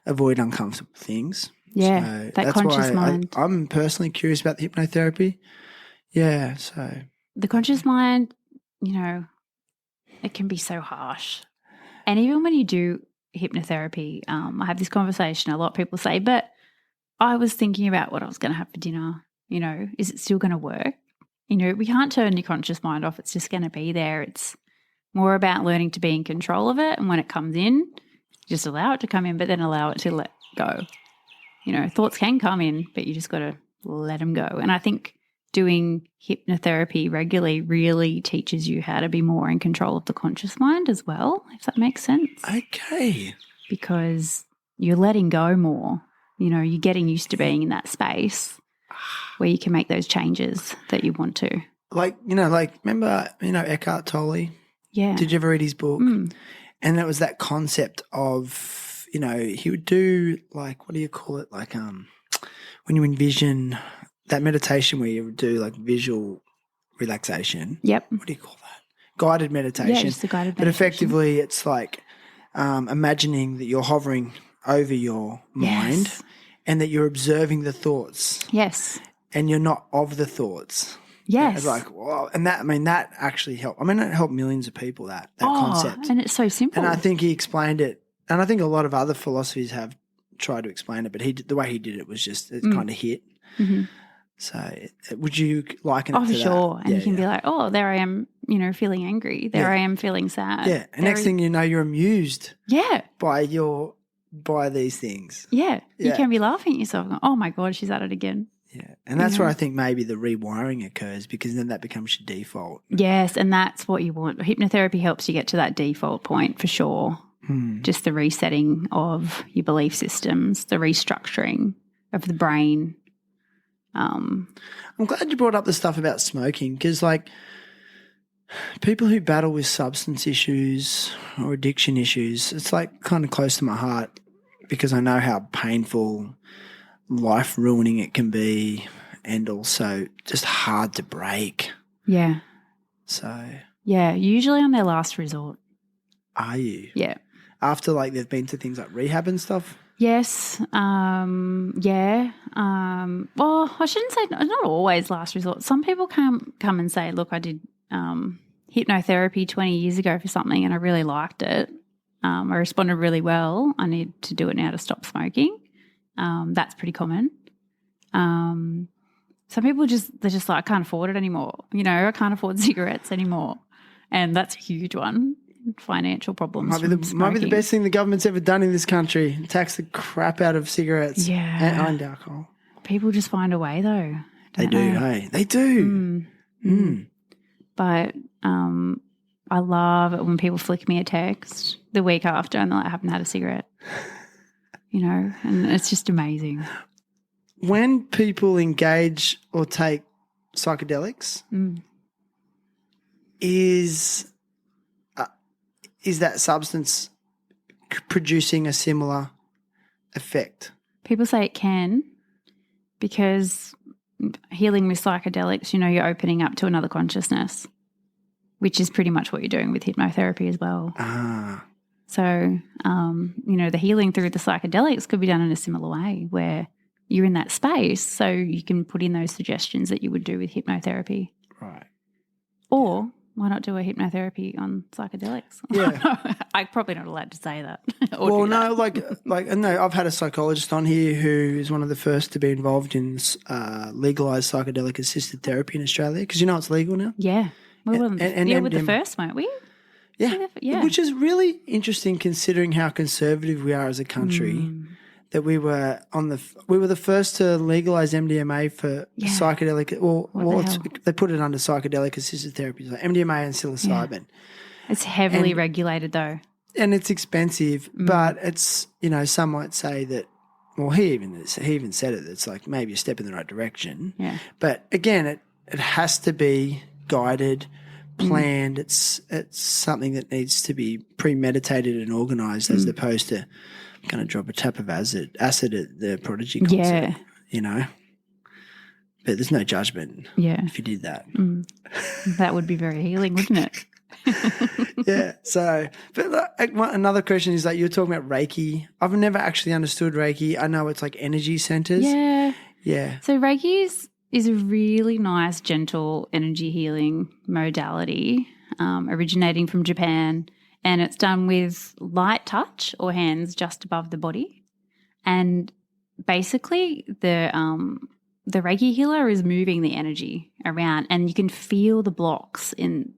avoid uncomfortable things. Yeah, so that conscious mind. I'm personally curious about the hypnotherapy. Yeah, so. The conscious mind, it can be so harsh. And even when you do hypnotherapy, I have this conversation, a lot of people say, but I was thinking about what I was going to have for dinner. Is it still going to work? We can't turn your conscious mind off. It's just going to be there. It's more about learning to be in control of it. And when it comes in, just allow it to come in, but then allow it to let go. Thoughts can come in, but you just got to let them go. And I think doing hypnotherapy regularly really teaches you how to be more in control of the conscious mind as well, if that makes sense. Okay. Because you're letting go more. You're getting used to being in that space where you can make those changes that you want to. Remember, Eckhart Tolle? Yeah. Did you ever read his book? And it was that concept of, he would do like, what do you call it? Like when you envision that meditation where you would do like visual relaxation. Yep. What do you call that? Guided meditation. Yeah, just a guided meditation. But effectively it's like imagining that you're hovering over your mind and that you're observing the thoughts. Yes. And you're not of the thoughts. Yes. It's like, wow. And that actually helped. it helped millions of people, that concept. And it's so simple. And I think he explained it. And I think a lot of other philosophies have tried to explain it, but the way he did it was just, it kind of hit. Mm-hmm. So would you liken it to that? Oh, for sure. And you can be like, oh, there I am, feeling angry. There I am feeling sad. Yeah. And next thing you know, you're amused by these things. Yeah. You can be laughing at yourself. Going, oh, my God, she's at it again. Yeah. And that's where I think maybe the rewiring occurs, because then that becomes your default. Yes. And that's what you want. Hypnotherapy helps you get to that default point for sure. Just the resetting of your belief systems, the restructuring of the brain. I'm glad you brought up the stuff about smoking, because people who battle with substance issues or addiction issues, it's like kind of close to my heart, because I know how painful, life ruining it can be, and also just hard to break. Yeah. So Yeah, usually on their last resort. Are you? Yeah. After like they've been to things like rehab and stuff? Yes. Yeah. Well, I shouldn't say not always last resort. Some people come and say, look, I did hypnotherapy 20 years ago for something and I really liked it. I responded really well. I need to do it now to stop smoking. That's pretty common. Some people they're just like, I can't afford it anymore. You know, I can't afford cigarettes anymore. And that's a huge one. Financial problems. Might be the best thing the government's ever done in this country. Tax the crap out of cigarettes and alcohol. People just find a way though. They do, hey? They do. But I love it when people flick me a text the week after and I haven't had a cigarette. You know, and it's just amazing. When people engage or take psychedelics, is that substance producing a similar effect? People say it can because healing with psychedelics, you know, you're opening up to another consciousness, which is pretty much what you're doing with hypnotherapy as well. So, you know, the healing through the psychedelics could be done in a similar way where you're in that space so you can put in those suggestions that you would do with hypnotherapy. Right. Or why not do a hypnotherapy on psychedelics? Yeah. I'm probably not allowed to say that. Well, no, no, I've had a psychologist on here who is one of the first to be involved in legalised psychedelic assisted therapy in Australia because you know it's legal now. Yeah. We were with the MDMA. first, weren't we? Yeah. Which is really interesting considering how conservative we are as a country. That we were the first to legalise MDMA for psychedelic. They put it under psychedelic assisted therapy, like MDMA and psilocybin. Yeah. It's heavily regulated though, and it's expensive. But it's some might say that. Well, he even said it. It's like maybe a step in the right direction. Yeah. But again, it has to be guided, planned. It's something that needs to be premeditated and organised as opposed to going to drop a tap of acid at the Prodigy concert, But there's no judgment if you did that. That would be very healing, wouldn't it? Yeah. So, but another question is you're talking about Reiki. I've never actually understood Reiki. I know it's like energy centers. Yeah. Yeah. So Reiki is a really nice, gentle energy healing modality originating from Japan. And it's done with light touch or hands just above the body. And basically the Reiki healer is moving the energy around and you can feel the blocks in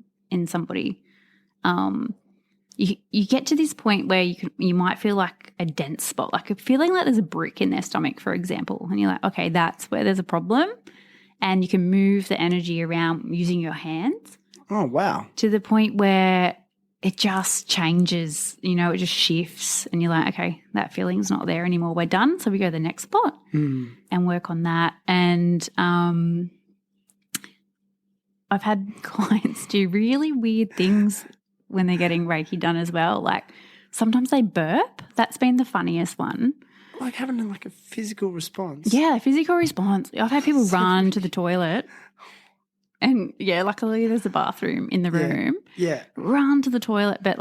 somebody. You get to this point where you might feel like a dense spot, like a feeling like there's a brick in their stomach, for example. And you're like, okay, that's where there's a problem. And you can move the energy around using your hands. Oh, wow. To the point where it just changes, it just shifts and you're like, okay, that feeling's not there anymore. We're done. So we go to the next spot and work on that. And I've had clients do really weird things when they're getting Reiki done as well. Like sometimes they burp. That's been the funniest one. Like having a physical response. Yeah, physical response. I've had people run to the toilet. And, luckily there's a bathroom in the room. Yeah. Run to the toilet. But,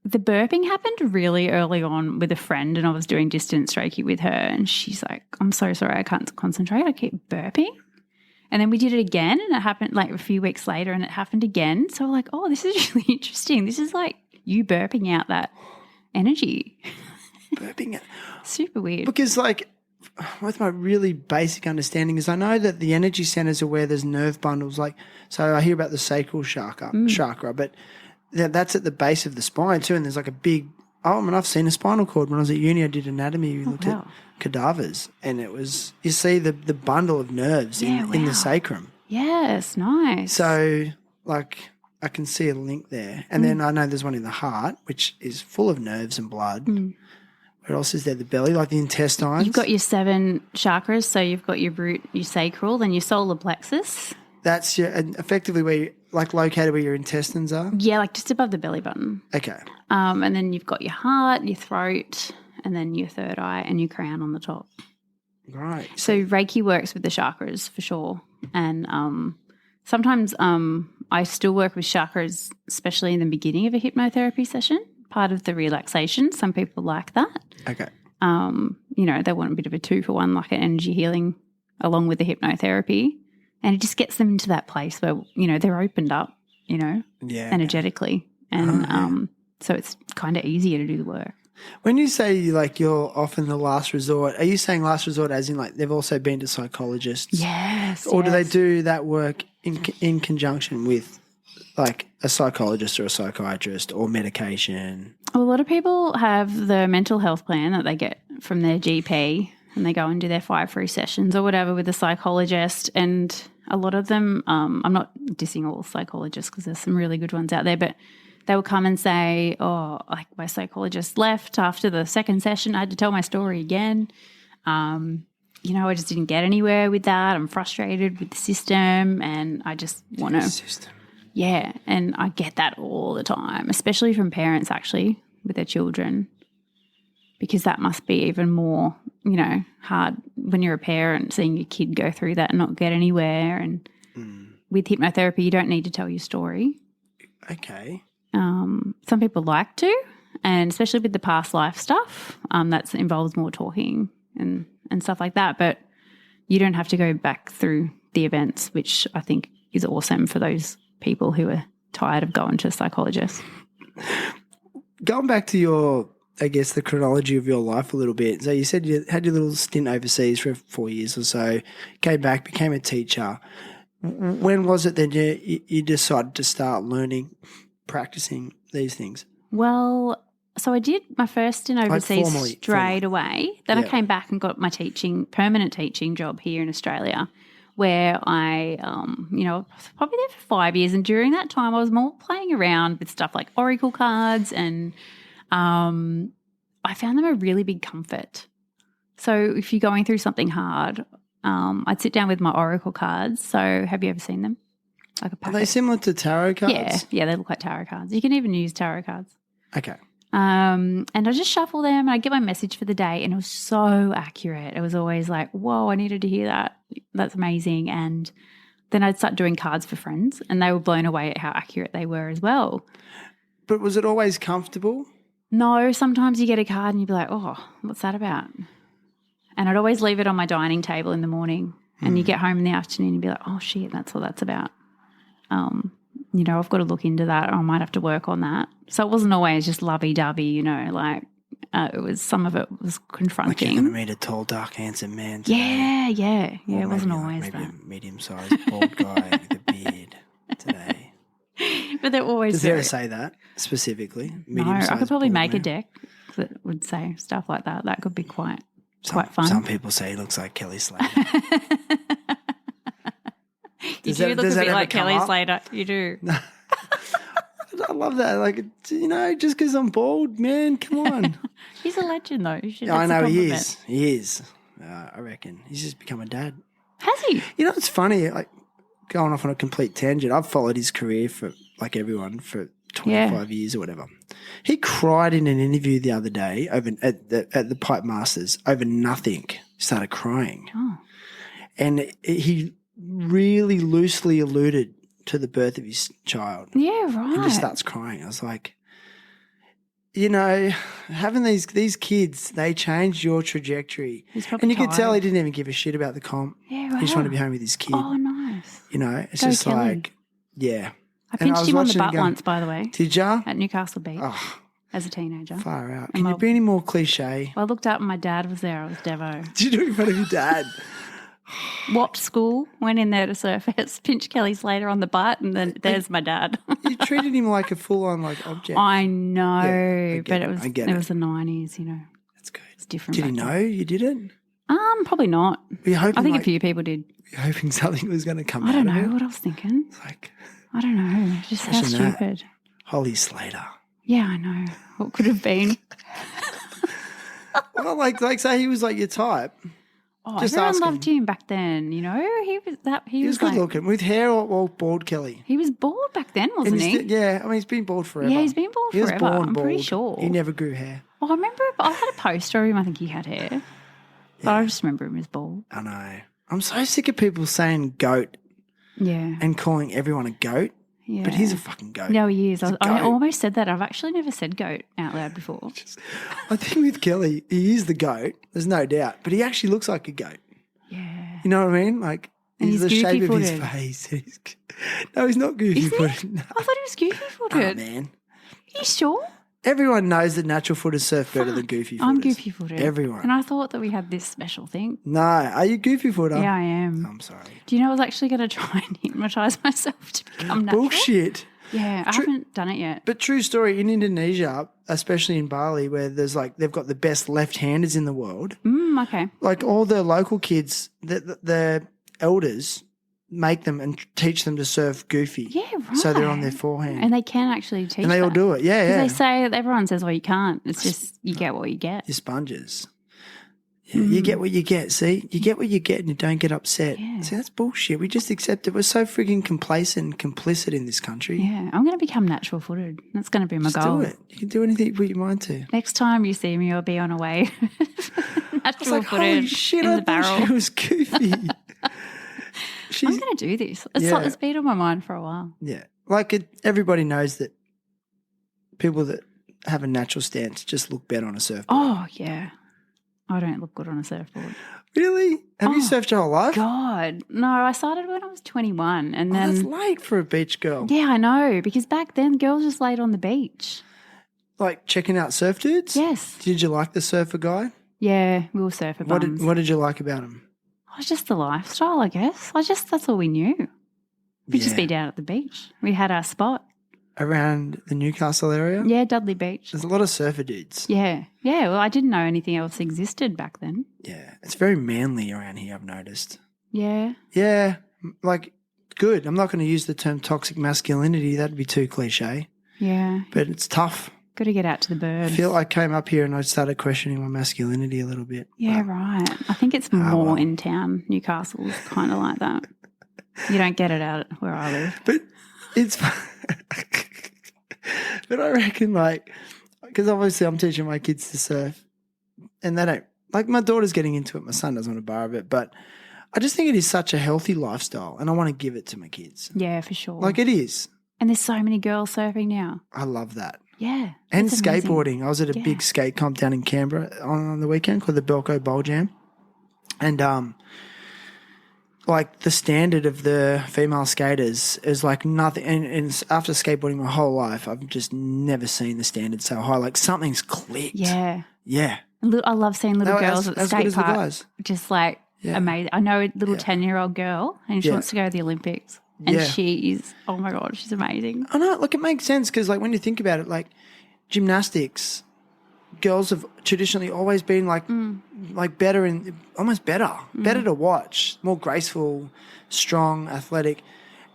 the burping happened really early on with a friend and I was doing distance Reiki with her and she's like, I'm so sorry, I can't concentrate. I keep burping. And then we did it again and it happened, a few weeks later and it happened again. So we're like, oh, this is really interesting. This is you burping out that energy. Burping it. Super weird. Because, with my really basic understanding is I know that the energy centers are where there's nerve bundles. So I hear about the sacral chakra, but that's at the base of the spine too. And there's a big, I've seen a spinal cord. When I was at uni, I did anatomy. We looked at cadavers and it was, you see the bundle of nerves in the sacrum. Yes, nice. So I can see a link there. And then I know there's one in the heart, which is full of nerves and blood. What else is there? The belly, the intestines. You've got your 7 chakras. So you've got your root, your sacral, then your solar plexus. That's effectively where you, located where your intestines are? Yeah, just above the belly button. Okay. And then you've got your heart, your throat, and then your third eye and your crown on the top. Right. So Reiki works with the chakras for sure. And sometimes I still work with chakras, especially in the beginning of a hypnotherapy session, part of the relaxation. Some people like that. Okay. They want a bit of a 2-for-1, like an energy healing along with the hypnotherapy. And it just gets them into that place where, they're opened up, energetically. And so it's kind of easier to do the work. When you say you're often the last resort, are you saying last resort as in they've also been to psychologists? Yes. Or do they do that work in conjunction with a psychologist or a psychiatrist or medication? Well, a lot of people have the mental health plan that they get from their GP and they go and do their 5 free sessions or whatever with a psychologist. And a lot of them, I'm not dissing all psychologists because there's some really good ones out there, but they will come and say, my psychologist left after the second session. I had to tell my story again. I just didn't get anywhere with that. I'm frustrated with the system and I just want to. System. Yeah, and I get that all the time, especially from parents actually with their children, because that must be even more, hard when you're a parent, seeing your kid go through that and not get anywhere. And with hypnotherapy, you don't need to tell your story. Okay. Some people like to, and especially with the past life stuff, that involves more talking and stuff like that. But you don't have to go back through the events, which I think is awesome for those people who are tired of going to psychologists. Going back to the chronology of your life a little bit. So you said you had your little stint overseas for 4 years or so, came back, became a teacher. When was it that you decided to start learning, practicing these things? Well, so I did my first stint overseas formally. Away. Then I came back and got my permanent teaching job here in Australia, where I, was probably there for 5 years. And during that time, I was more playing around with stuff like oracle cards, and I found them a really big comfort. So if you're going through something hard, I'd sit down with my oracle cards. So have you ever seen them? Like a packet. Are they similar to tarot cards? Yeah, they look like tarot cards. You can even use tarot cards. Okay. And I just shuffle them and I get my message for the day, and it was so accurate. It was always like, whoa, I needed to hear that. That's amazing. And then I'd start doing cards for friends, and they were blown away at how accurate they were as well. But was it always comfortable? No, sometimes you get a card and you'd be like, oh, what's that about? And I'd always leave it on my dining table in the morning, and you get home in the afternoon and you'd be like, oh, shit, that's what that's about. I've got to look into that, or I might have to work on that. So it wasn't always just lovey-dovey, it was, some of it was confronting. Like you're going to meet a tall, dark, handsome man today. Yeah. It wasn't always maybe that. A medium-sized bald guy with a beard today. But they're always Does it ever say that specifically? No, I could probably make a deck that would say stuff like that. That could be quite fun. Some people say he looks like Kelly Slater. You do look a bit like Kelly Slater. You do. I love that. Just because I'm bald, man, come on. He's a legend, though. I know he is. He is. I reckon. He's just become a dad. Has he? It's funny, going off on a complete tangent. I've followed his career for, everyone, for 25 years or whatever. He cried in an interview the other day at the Pipe Masters over nothing. He started crying. Oh. And he really loosely alluded to the birth of his child. Yeah, right. And just starts crying. I was like, having these kids, they changed your trajectory. And you could tell he didn't even give a shit about the comp. Yeah, right. He just wanted to be home with his kid. Oh, nice. It's Go just Kelly. yeah. I pinched him on the butt once, by the way. Did ya? At Newcastle Beach. Oh, as a teenager. far out. Can you be any more cliche? Well, I looked up and my dad was there. I was Devo. Did you do it in front of your dad? Whopped school, went in there to surface, pinched Kelly Slater on the butt, and then there's my dad. You treated him like a full-on object. I know, yeah, but it was the 90s, That's good. It's different. Did he know you did it? Probably not. Were you hoping, I think a few people did. Were you hoping something was going to come out I don't of it? know what I was thinking. I don't know. Just how stupid. Hollie Slater. Yeah, I know. What could have been? Well, say he was your type. Oh, just everyone asking. loved him back then. He was good looking with hair or bald, Kelly. He was bald back then, wasn't he? He's been bald forever. Yeah, he's been bald he forever. Was born I'm bald. pretty sure. He never grew hair. Oh, I remember. I had a poster of him. I think he had hair, but I just remember him as bald. I know. I'm so sick of people saying goat. Yeah. and calling everyone a goat. Yeah. But he's a fucking goat. No, he is. I goat. almost said that. I've actually never said goat out loud before. I think with Kelly, he is the goat. There's no doubt. But he actually looks like a goat. Yeah. You know what I mean? Like, And he's he's the shape of his goofy-footed. face. No, he's not goofy footed. No. I thought he was goofy Oh, footed. man. Are you sure? Everyone knows that natural footers surf better than goofy footers. I'm goofy footed. Everyone. And I thought that we had this special thing. No. Are you goofy footer? Yeah, I am. I'm sorry. Do you know I was actually going to try and hypnotise myself to become natural? Bullshit. Yeah, I haven't done it yet. But true story, in Indonesia, especially in Bali, where there's like they've got the best left-handers in the world. Okay. Like all the local kids, the elders make them and teach them to surf goofy. Yeah, right. So they're on their forehand. And they can actually teach And they all that. do it. Yeah, 'Cause yeah. they say, everyone says, well, you can't. It's just you get what you get. You're sponges. Yeah, you get what you get. See, you get what you get, and you don't get upset. Yeah. See, that's bullshit. We just accept it. We're so freaking complacent and complicit in this country. Yeah, I'm going to become natural footed. That's going to be my Just goal. do it. You can do anything you put your mind to. Next time you see me, I'll be on a wave. I was natural like, holy footed shit! in I the thought barrel. she was goofy. I'm going to do this. It's been on my mind for a while. Yeah, like everybody knows that people that have a natural stance just look better on a surfboard. Oh, yeah. I don't look good on a surfboard. Really? Have you surfed your whole life? God. No, I started when I was 21 and Oh, then... that's late for a beach girl. Yeah, I know, because back then girls just laid on the beach. Like checking out surf dudes? Yes. Did you like the surfer guy? Yeah, we were surfer bums. What did you like about him? It was just the lifestyle, I guess. That's all we knew. We'd just be down at the beach. We had our spot. Around the Newcastle area? Yeah, Dudley Beach. There's a lot of surfer dudes. Yeah. Yeah, well, I didn't know anything else existed back then. Yeah. It's very manly around here, I've noticed. Yeah. Yeah. Like, good. I'm not going to use the term toxic masculinity. That'd be too cliche. Yeah. But it's tough. Got to get out to the I birds. feel like I came up here and I started questioning my masculinity a little bit. Yeah, right. I think it's more in town. Newcastle's kind of like that. You don't get it out where I live. But it's but I reckon, like, because obviously I'm teaching my kids to surf and they don't, like, my daughter's getting into it. My son doesn't want to borrow it, but I just think it is such a healthy lifestyle and I want to give it to my kids. Yeah, for sure. Like, it is. And there's so many girls surfing now. I love that. Yeah. And it's amazing. skateboarding. I was at a big skate comp down in Canberra on the weekend called the Belco Bowl Jam. And, like, the standard of the female skaters is like nothing. And after skateboarding my whole life, I've just never seen the standard so high. Like, something's clicked. Yeah. Yeah. I love seeing little girls at the as good skate as the park. guys. Just like amazing. I know a little 10-year-old girl and she wants to go to the Olympics. And she is, oh my God, she's amazing. I know. Look, it makes sense because, like, when you think about it, like, gymnastics, girls have traditionally always been like better and almost better to watch, more graceful, strong, athletic.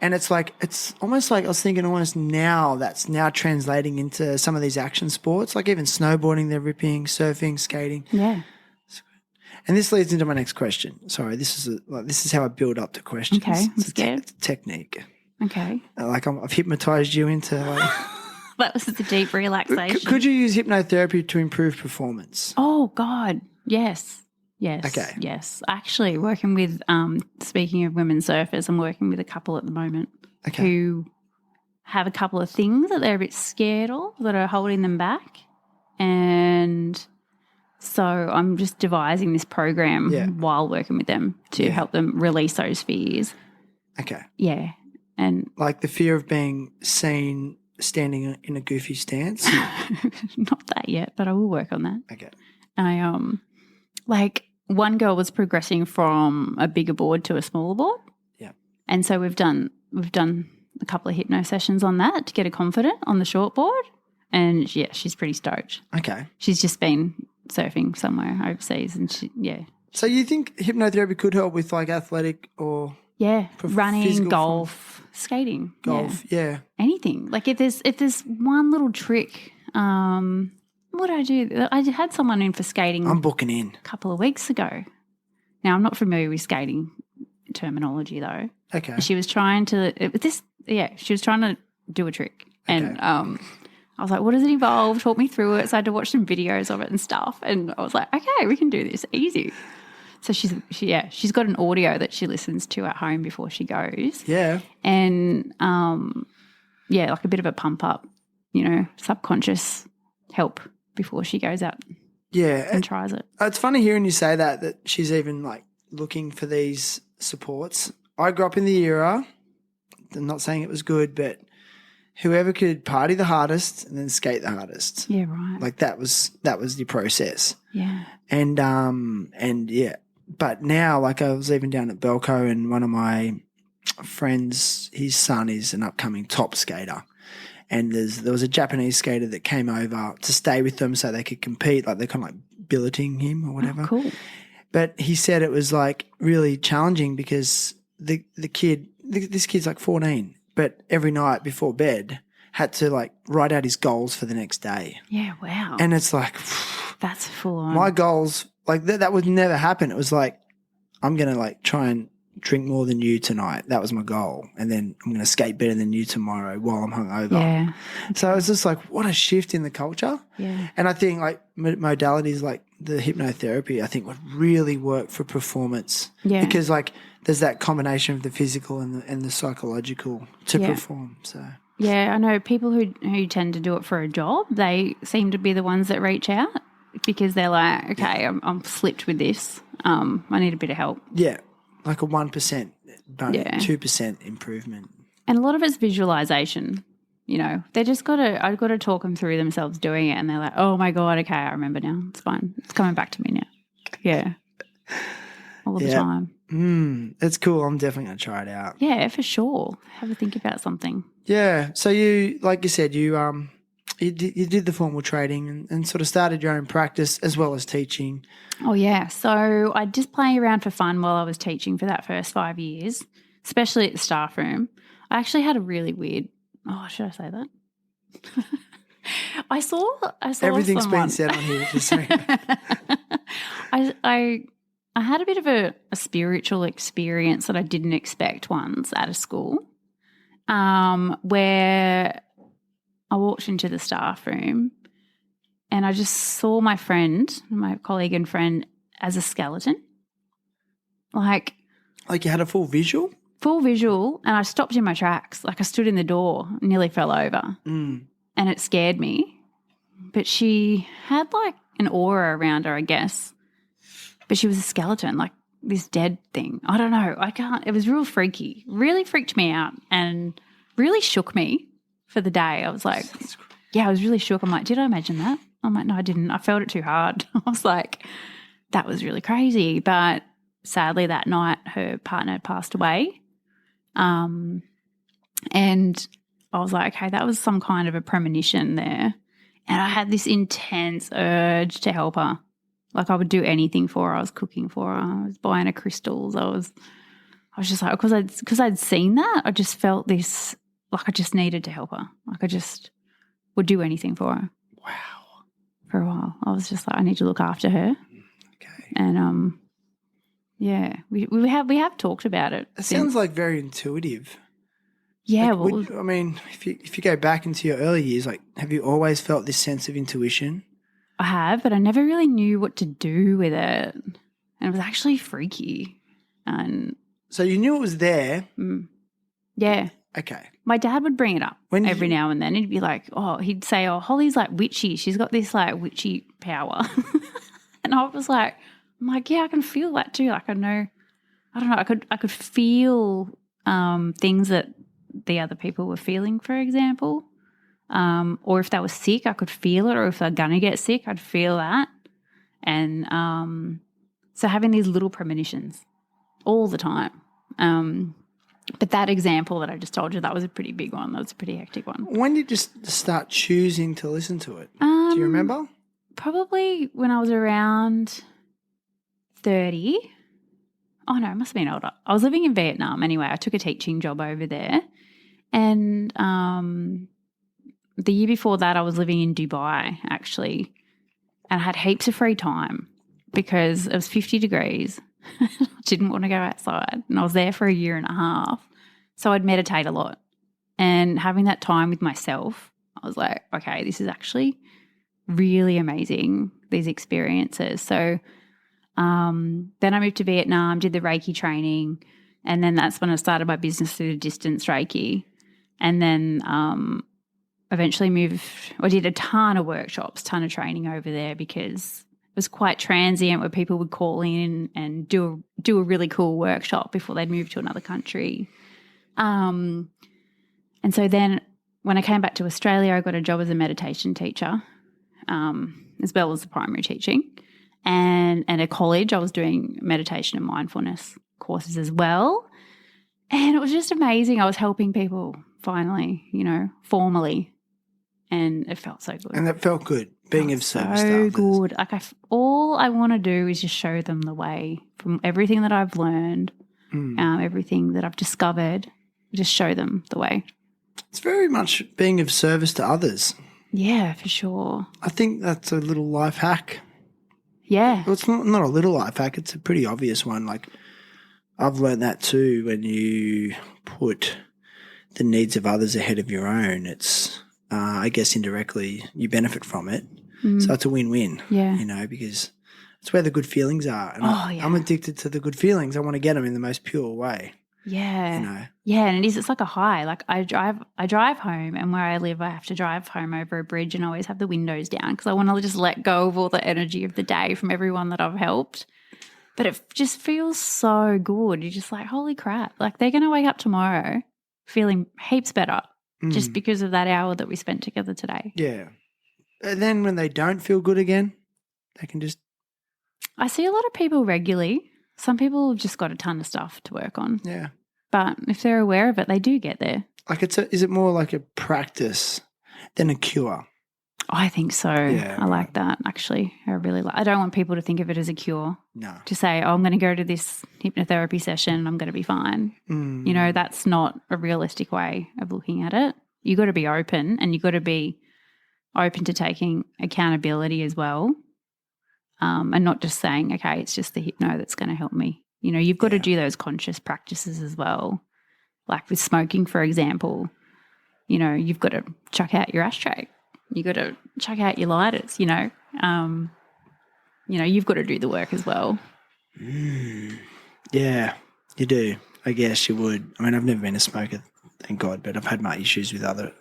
And it's like, it's almost like I was thinking almost now that's now translating into some of these action sports, like even snowboarding, they're ripping, surfing, skating. Yeah. And this leads into my next question. Sorry, this is how I build up to questions. Okay, I'm scared. It's a technique. Okay. Like I've hypnotized you into like. That was the deep relaxation. Could you use hypnotherapy to improve performance? Oh, God. Yes. Yes. Okay. Yes. Actually, working with, speaking of women surfers, I'm working with a couple at the moment who have a couple of things that they're a bit scared of that are holding them back. And so I'm just devising this program while working with them to help them release those fears. Okay. Yeah. And like the fear of being seen standing in a goofy stance? not that yet, but I will work on that. Okay. I like one girl was progressing from a bigger board to a smaller board. Yeah. And so we've done a couple of hypno sessions on that to get her confident on the short board. And yeah, she's pretty stoked. Okay. She's just been surfing somewhere overseas and So you think hypnotherapy could help with like athletic or running, golf, skating. Golf, yeah. Anything. Like if there's one little trick, what do I do? I had someone in for skating. I'm booking in. A couple of weeks ago. Now I'm not familiar with skating terminology though. Okay. She was trying to she was trying to do a trick. And I was like, what does it involve? Talk me through it. So I had to watch some videos of it and stuff. And I was like, okay, we can do this easy. So she's got an audio that she listens to at home before she goes. Yeah. And like a bit of a pump up, subconscious help before she goes out and tries it. It's funny hearing you say that she's even like looking for these supports. I grew up in the era, I'm not saying it was good, but whoever could party the hardest and then skate the hardest. Yeah, right. Like that was the process. Yeah. And yeah. But now, like I was even down at Belco and one of my friends, his son is an upcoming top skater. And there was a Japanese skater that came over to stay with them so they could compete. Like they're kind of like billeting him or whatever. Oh, cool. But he said it was like really challenging because this kid's like 14, but every night before bed had to like write out his goals for the next day. Yeah, wow. And it's like, that's full on. my goals, like that would never happen. It was like, I'm going to like try and drink more than you tonight. That was my goal. And then I'm going to skate better than you tomorrow while I'm hungover. Yeah. So it's just like, what a shift in the culture. Yeah. And I think like modalities like the hypnotherapy, I think would really work for performance. Yeah. Because like there's that combination of the physical and the psychological to perform. So yeah, I know people who tend to do it for a job, they seem to be the ones that reach out because they're like, okay, I'm slipped with this. I need a bit of help. Yeah. Like a 1%, but Yeah. 2% improvement. And a lot of it's visualization. They just I've got to talk them through themselves doing it, and they're like, oh my God, okay, I remember now. It's fine. It's coming back to me now. Yeah. All the time. It's cool. I'm definitely going to try it out. Yeah, for sure. Have a think about something. Yeah. So you, like you said, you did the formal trading and sort of started your own practice as well as teaching. Oh, yeah. So I just play around for fun while I was teaching for that first 5 years, especially at the staff room. I actually had a really weird – should I say that? I saw Everything's someone. been said on here. Just so I had a bit of a spiritual experience that I didn't expect once at a school where I walked into the staff room and I just saw my colleague and friend, as a skeleton. Like you had a full visual? Full visual, and I stopped in my tracks. Like I stood in the door, nearly fell over, and it scared me. But she had like an aura around her, I guess. But she was a skeleton, like this dead thing. I don't know. It was real freaky. Really freaked me out and really shook me for the day. I was like, yeah, I was really shook. I'm like, did I imagine that? I'm like, no, I didn't. I felt it too hard. I was like, that was really crazy. But sadly that night her partner had passed away. And I was like, okay, that was some kind of a premonition there. And I had this intense urge to help her. Like I would do anything for her. I was cooking for her. I was buying her crystals. I was just like, because I'd seen that, I just felt this, like I just needed to help her. Like I just would do anything for her. Wow. For a while. I was just like, I need to look after her. Okay. And yeah, we have talked about it. It sounds like very intuitive. Yeah, like, if you go back into your early years, like have you always felt this sense of intuition? I have, but I never really knew what to do with it. And it was actually freaky. And so you knew it was there? Yeah. Okay. My dad would bring it up every now and then. He'd be like, he'd say, Hollie's like witchy. She's got this like witchy power. And I'm like, yeah, I can feel that too. Like I don't know, I could feel things that the other people were feeling, for example. Or if they were sick, I could feel it, or if they're going to get sick, I'd feel that. And so having these little premonitions all the time. But that example that I just told you, that was a pretty big one. That was a pretty hectic one. When did you start choosing to listen to it? Do you remember? Probably when I was around 30. Oh, no, it must have been older. I was living in Vietnam anyway. I took a teaching job over there. And the year before that, I was living in Dubai, actually, and I had heaps of free time because it was 50 degrees. I didn't want to go outside, and I was there for a year and a half. So I'd meditate a lot. And having that time with myself, I was like, okay, this is actually really amazing, these experiences. So Then I moved to Vietnam, did the Reiki training, and then that's when I started my business through the distance Reiki. And then eventually I did a ton of workshops, ton of training over there because it was quite transient where people would call in and do a really cool workshop before they'd move to another country. And so then when I came back to Australia, I got a job as a meditation teacher, as well as the primary teaching. And at college, I was doing meditation and mindfulness courses as well. And it was just amazing. I was helping people finally, formally. And it felt so good. And that felt good, being of service to so others. good. Like all I want to do is just show them the way from everything that I've learned, everything that I've discovered, just show them the way. It's very much being of service to others. Yeah, for sure. I think that's a little life hack. Yeah. Well, it's not a little life hack. It's a pretty obvious one. Like I've learned that too when you put the needs of others ahead of your own. It's, I guess indirectly you benefit from it. So it's a win-win, because it's where the good feelings are. And I'm addicted to the good feelings. I want to get them in the most pure way. Yeah. Yeah, and it is. It's like a high. Like I drive home, and where I live, I have to drive home over a bridge and I always have the windows down because I want to just let go of all the energy of the day from everyone that I've helped. But it just feels so good. You're just like, holy crap. Like they're going to wake up tomorrow feeling heaps better just because of that hour that we spent together today. Yeah. And then when they don't feel good again, they can just... I see a lot of people regularly. Some people have just got a ton of stuff to work on. Yeah. But if they're aware of it, they do get there. Like is it more like a practice than a cure? I think so. Yeah, I like that, actually. I don't want people to think of it as a cure. No. To say, I'm going to go to this hypnotherapy session and I'm going to be fine. That's not a realistic way of looking at it. You got to be open, and you got to be open to taking accountability as well. And not just saying, okay, it's just the hypno that's going to help me. You've got to do those conscious practices as well. Like with smoking, for example, you've got to chuck out your ashtray. You got to chuck out your lighters, you've got to do the work as well. Yeah, you do. I guess you would. I mean, I've never been a smoker, thank God, but I've had my issues with other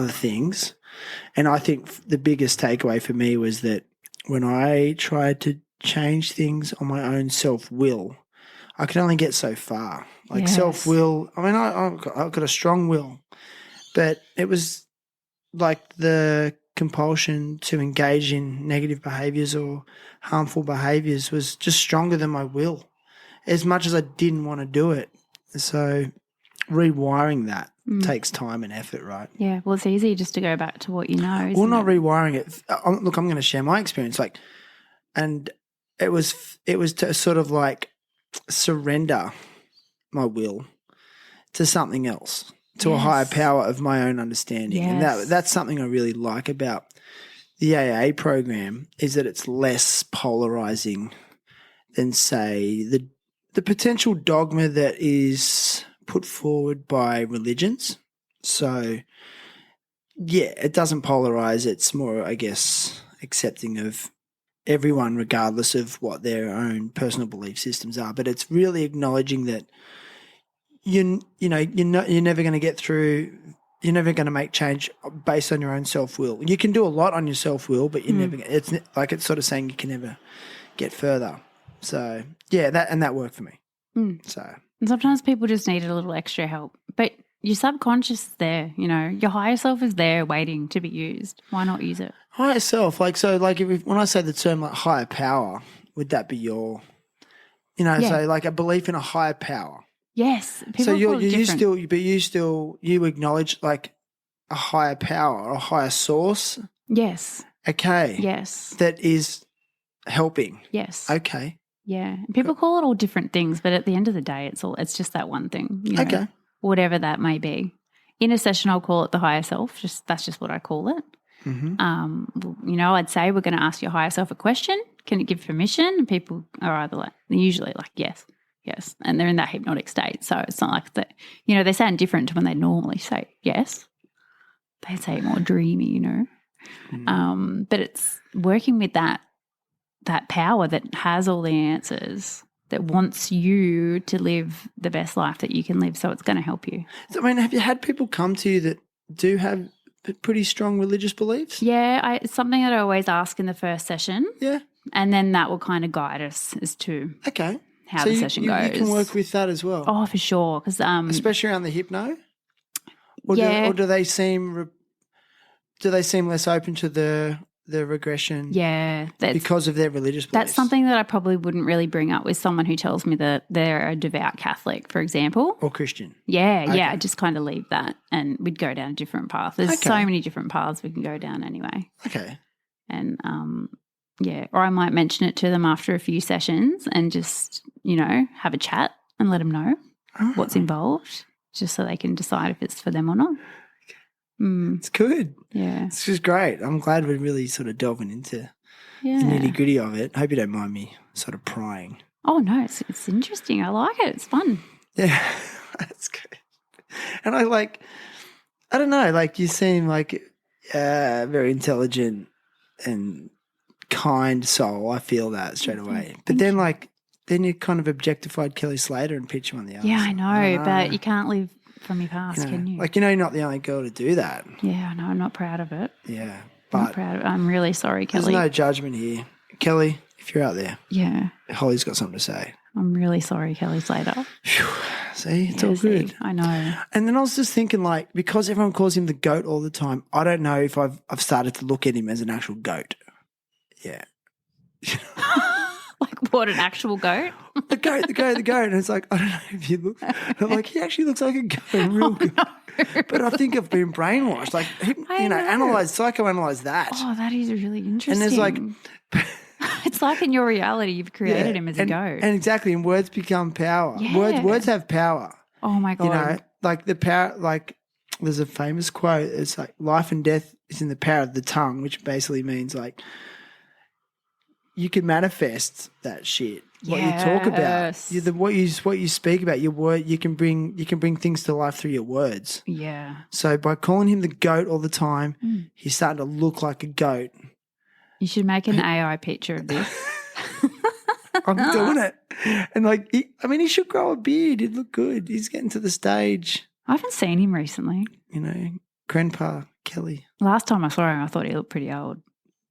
things. And I think the biggest takeaway for me was that when I tried to change things on my own self-will, I could only get so far. Like self-will, I mean, I've got a strong will, but it was like the compulsion to engage in negative behaviours or harmful behaviours was just stronger than my will, as much as I didn't want to do it. So rewiring that takes time and effort, right? Yeah, well, it's easy just to go back to what you know. Well, not rewiring it. Look, I'm going to share my experience. And it was to sort of like surrender my will to something else, to a higher power of my own understanding. And that's something I really like about the AA program, is that it's less polarizing than, say, the potential dogma that is put forward by religions. So, yeah, it doesn't polarize. It's more, I guess, accepting of everyone regardless of what their own personal belief systems are. But it's really acknowledging that you're never going to get through. You're never going to make change based on your own self-will. You can do a lot on your self-will, but you're never. It's sort of saying you can never get further. So yeah, that worked for me. So. And sometimes people just need a little extra help. But your subconscious is there, your higher self is there waiting to be used. Why not use it? Higher self, when I say the term like higher power, would that be your, so like a belief in a higher power? Yes. People so call it different. you acknowledge like a higher power or a higher source? Yes. Okay. Yes. That is helping? Yes. Okay. Yeah. People call it all different things, but at the end of the day, it's just that one thing. Okay. Whatever that may be. In a session, I'll call it the higher self. That's just what I call it. Mm-hmm. I'd say we're going to ask your higher self a question. Can it give permission? And people are either usually yes, and they're in that hypnotic state. So it's not like that. They sound different to when they normally say yes. They say more dreamy, But it's working with that that power that has all the answers, that wants you to live the best life that you can live. So it's going to help you. So, I mean, have you had people come to you that do have pretty strong religious beliefs? Yeah, it's something that I always ask in the first session. Yeah. And then that will kind of guide us as to Okay. how so the session goes. You can work with that as well. Oh, for sure. Because especially around the hypno? Or yeah. Do they seem less open to the regression? Yeah. Because of their religious beliefs? That's something that I probably wouldn't really bring up with someone who tells me that they're a devout Catholic, for example. Or Christian? Yeah, Okay. yeah. I just kind of leave that and we'd go down a different path. There's so many different paths we can go down anyway. Okay. And yeah, or I might mention it to them after a few sessions and just, have a chat and let them know what's involved, just so they can decide if it's for them or not. It's good. Yeah. It's just great. I'm glad we're really sort of delving into the Yeah. nitty-gritty of it. Hope you don't mind me sort of prying. Oh, no, it's interesting. I like it. It's fun. Yeah, that's good. And I don't know, you seem like a very intelligent and kind soul. I feel that straight away. But then then you kind of objectified Kelly Slater and pitch him on the outside. Yeah, I know, but you can't live from your past, can you? You're not the only girl to do that. Yeah, I know. I'm not proud of it. Yeah. I'm not But proud of it. I'm really sorry, there's Kelly. no judgment here. Kelly, if you're out there, Yeah. Holly's got something to say. I'm really sorry, Kelly Slater. Phew. See, it's Yeah, all see, good. I know. And then I was just thinking, because everyone calls him the goat all the time, I don't know if I've started to look at him as an actual goat. Yeah. Like what, an actual goat? The goat. And it's like, I don't know if you look. I'm like, he actually looks like a goat, real good. No. But I think I've been brainwashed. I know. Psychoanalyze that. Oh, that is really interesting. And there's it's like in your reality, you've created him as a goat. And exactly, and words become power. Yeah. Words have power. Oh my God. The power, there's a famous quote. It's like, life and death is in the power of the tongue, which basically means you can manifest that shit. What you talk about, what you speak about, your word, you can bring things to life through your words. Yeah. So by calling him the goat all the time, he's starting to look like a goat. You should make an AI picture of this. I'm doing it, and he should grow a beard. He'd look good. He's getting to the stage. I haven't seen him recently. Grandpa Kelly. Last time I saw him, I thought he looked pretty old.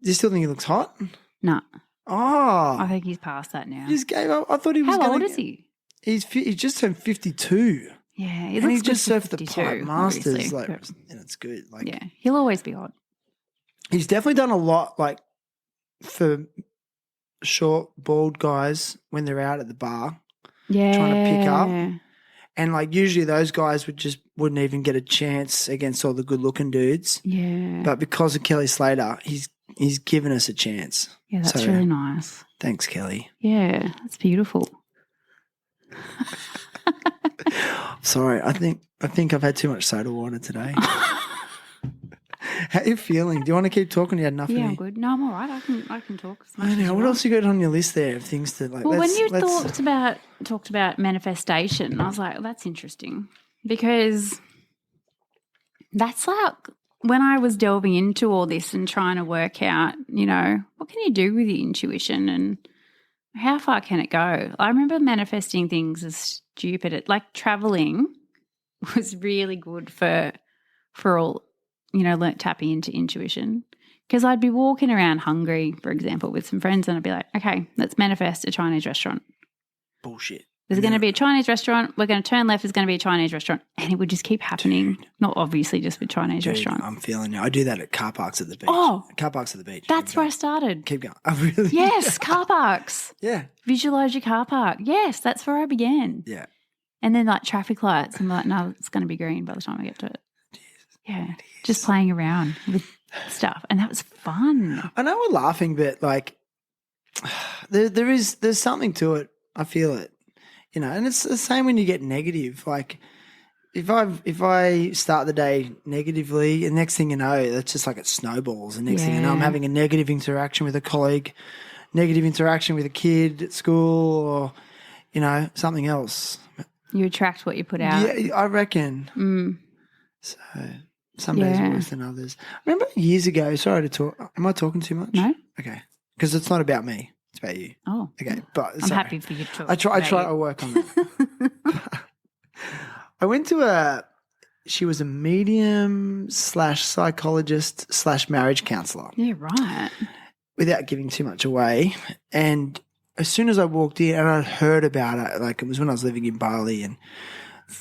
Do you still think he looks hot? No. Oh, I think he's past that now. he just gave up. I thought he was. How old is he? He's just turned 52. Yeah, he And looks he good just for surfed the 52, Pipe Masters. obviously, but And it's good. yeah, he'll always be odd. He's definitely done a lot, for short, bald guys when they're out at the bar. Yeah. Trying to pick up. And usually those guys wouldn't even get a chance against all the good looking dudes. Yeah. But because of Kelly Slater, he's given us a chance. Yeah, that's So, really nice. Thanks, Kelly. Yeah, that's beautiful. Sorry, I think I've had too much soda water today. How are you feeling? Do you want to keep talking? You had enough of Yeah, me? I'm good. No, I'm all right. I can talk as much as Anyhow, you what want. else you got on your list there of things to Well, when you talked about manifestation, I was like, well, that's interesting, because that's when I was delving into all this and trying to work out, what can you do with your intuition and how far can it go? I remember manifesting things as stupid. Traveling was really good for all, tapping into intuition. Because I'd be walking around hungry, for example, with some friends, and I'd be like, okay, let's manifest a Chinese restaurant. Bullshit. There's going to be a Chinese restaurant. We're going to turn left. There's going to be a Chinese restaurant. And it would just keep happening. Dude. Not obviously just with Chinese restaurants. I'm feeling you. I do that at car parks at the beach. Oh. Car parks at the beach. That's where I started. Keep going. I really? Yes, car parks. Yeah. Visualize your car park. Yes, that's where I began. Yeah. And then traffic lights. I'm like, no, it's going to be green by the time I get to it. Yeah. Just playing around with stuff. And that was fun. I know we're laughing, but there's something to it. I feel it. And it's the same when you get negative. If I start the day negatively, and next thing you know, that's just it snowballs. And next thing you know, I'm having a negative interaction with a colleague, negative interaction with a kid at school, or, something else. You attract what you put out. Yeah, I reckon. Mm. So some days are worse than others. Remember years ago, sorry to talk. Am I talking too much? No. Okay. Because it's not about me. It's about you. Oh, Okay, but I'm happy for you to. I try to work on that. I went to she was a medium / psychologist / marriage counselor. Yeah, right. Without giving too much away. And as soon as I walked in and I'd heard about it, like it was when I was living in Bali, and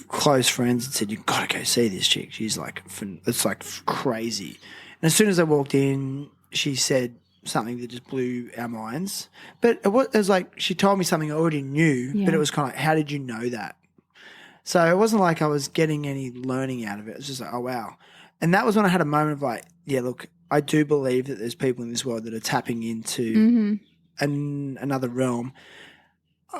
close friends had said, "You've got to go see this chick. She's like, it's like crazy." And as soon as I walked in, she said something that just blew our minds. But it was like she told me something I already knew, but it was kind of like, how did you know that? So it wasn't like I was getting any learning out of it. It was just like, oh, wow. And that was when I had a moment of like, yeah, look, I do believe that there's people in this world that are tapping into another realm.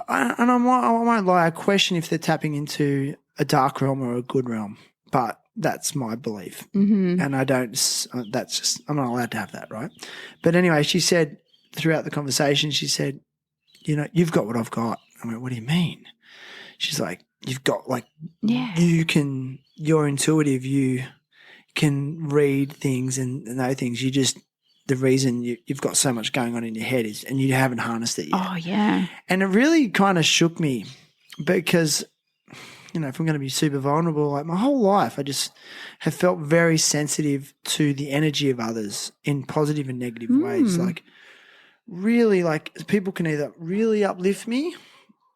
And I won't lie, I question if they're tapping into a dark realm or a good realm, but that's my belief. And I don't, that's just, I'm not allowed to have that, right? But anyway, she said throughout the conversation, she said, you know, you've got what I've got. I went, what do you mean? She's like, you've got like, you're intuitive, you can read things and know things. You just, the reason you've got so much going on in your head is, and you haven't harnessed it yet. Oh, yeah. And it really kind of shook me because, you know, if I'm going to be super vulnerable, like my whole life, I just have felt very sensitive to the energy of others in positive and negative ways. Like really, like people can either really uplift me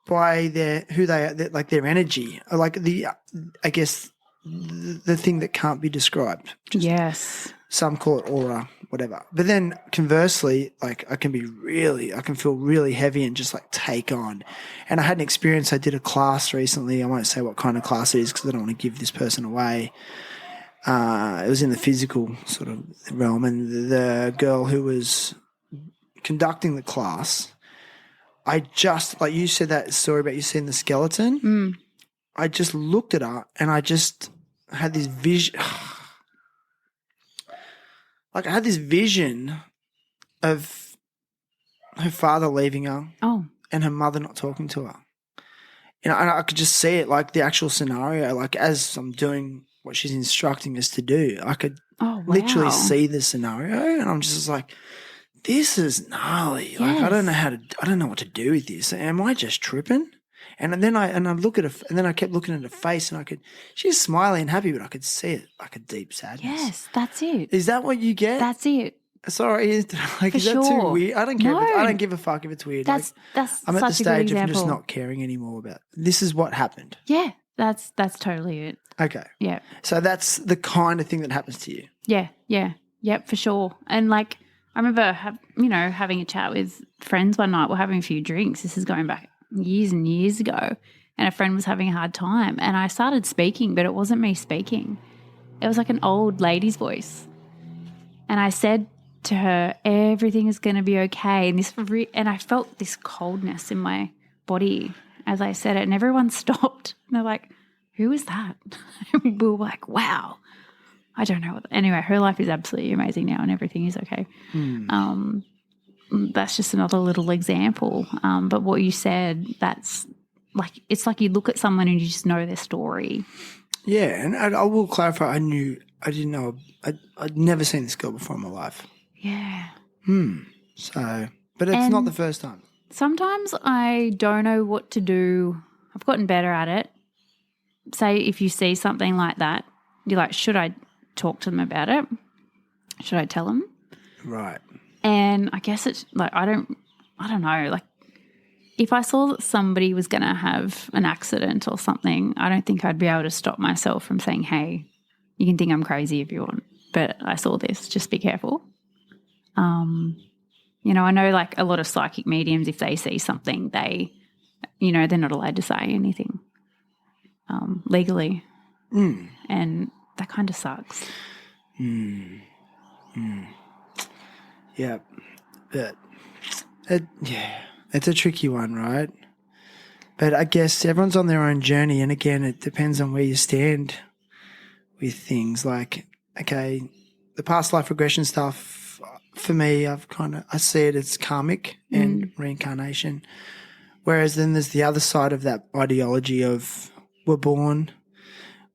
by their energy, or like I guess the thing that can't be described. Yes. Some call it aura, whatever. But then conversely, like I can feel really heavy and just like take on. And I had an experience. I did a class recently. I won't say what kind of class it is because I don't want to give this person away. It was in the physical sort of realm, and the girl who was conducting the class, I just, like you said that story about you seeing the skeleton, I just looked at her and I just had this vision. Like I had this vision of her father leaving her and her mother not talking to her. You know, and I could just see it, like the actual scenario, like as I'm doing what she's instructing us to do, I could literally see the scenario, and I'm just like, this is gnarly. Yes. Like I don't know what to do with this. Am I just tripping? And then I look at her, and then I kept looking at her face, and she's smiling and happy, but I could see it like a deep sadness. Yes, that's it. Is that what you get? That's it. Sorry, is that too weird? I don't care. No. I don't give a fuck if it's weird. That's I'm at the such a good stage of example. just not caring anymore about this is what happened. Yeah, that's totally it. Okay. Yeah. So that's the kind of thing that happens to you. Yeah, yep, for sure. And like I remember, having a chat with friends one night. We're having a few drinks. This is going back years and years ago, and a friend was having a hard time, and I started speaking, but it wasn't me speaking. It was like an old lady's voice, and I said to her, "Everything is going to be okay." And and I felt this coldness in my body as I said it, and everyone stopped. And they're like, "Who is that?" And we were like, "Wow." I don't know. Anyway, her life is absolutely amazing now and everything is okay. That's just another little example. But what you said, that's like, it's like you look at someone and you just know their story. Yeah, and I will clarify, I didn't know, I'd never seen this girl before in my life. Yeah. So, but it's not the first time. Sometimes I don't know what to do. I've gotten better at it. Say if you see something like that, you're like, should I talk to them about it? Should I tell them? Right. And I guess it's like, I don't know. Like if I saw that somebody was going to have an accident or something, I don't think I'd be able to stop myself from saying, hey, you can think I'm crazy if you want, but I saw this, just be careful. I know like a lot of psychic mediums, if they see something, they're not allowed to say anything legally. And that kind of sucks. Yeah, but it's a tricky one, right? But I guess everyone's on their own journey, and again, it depends on where you stand with things. Like, okay, the past life regression stuff, for me, I see it as karmic and reincarnation, whereas then there's the other side of that ideology of we're born,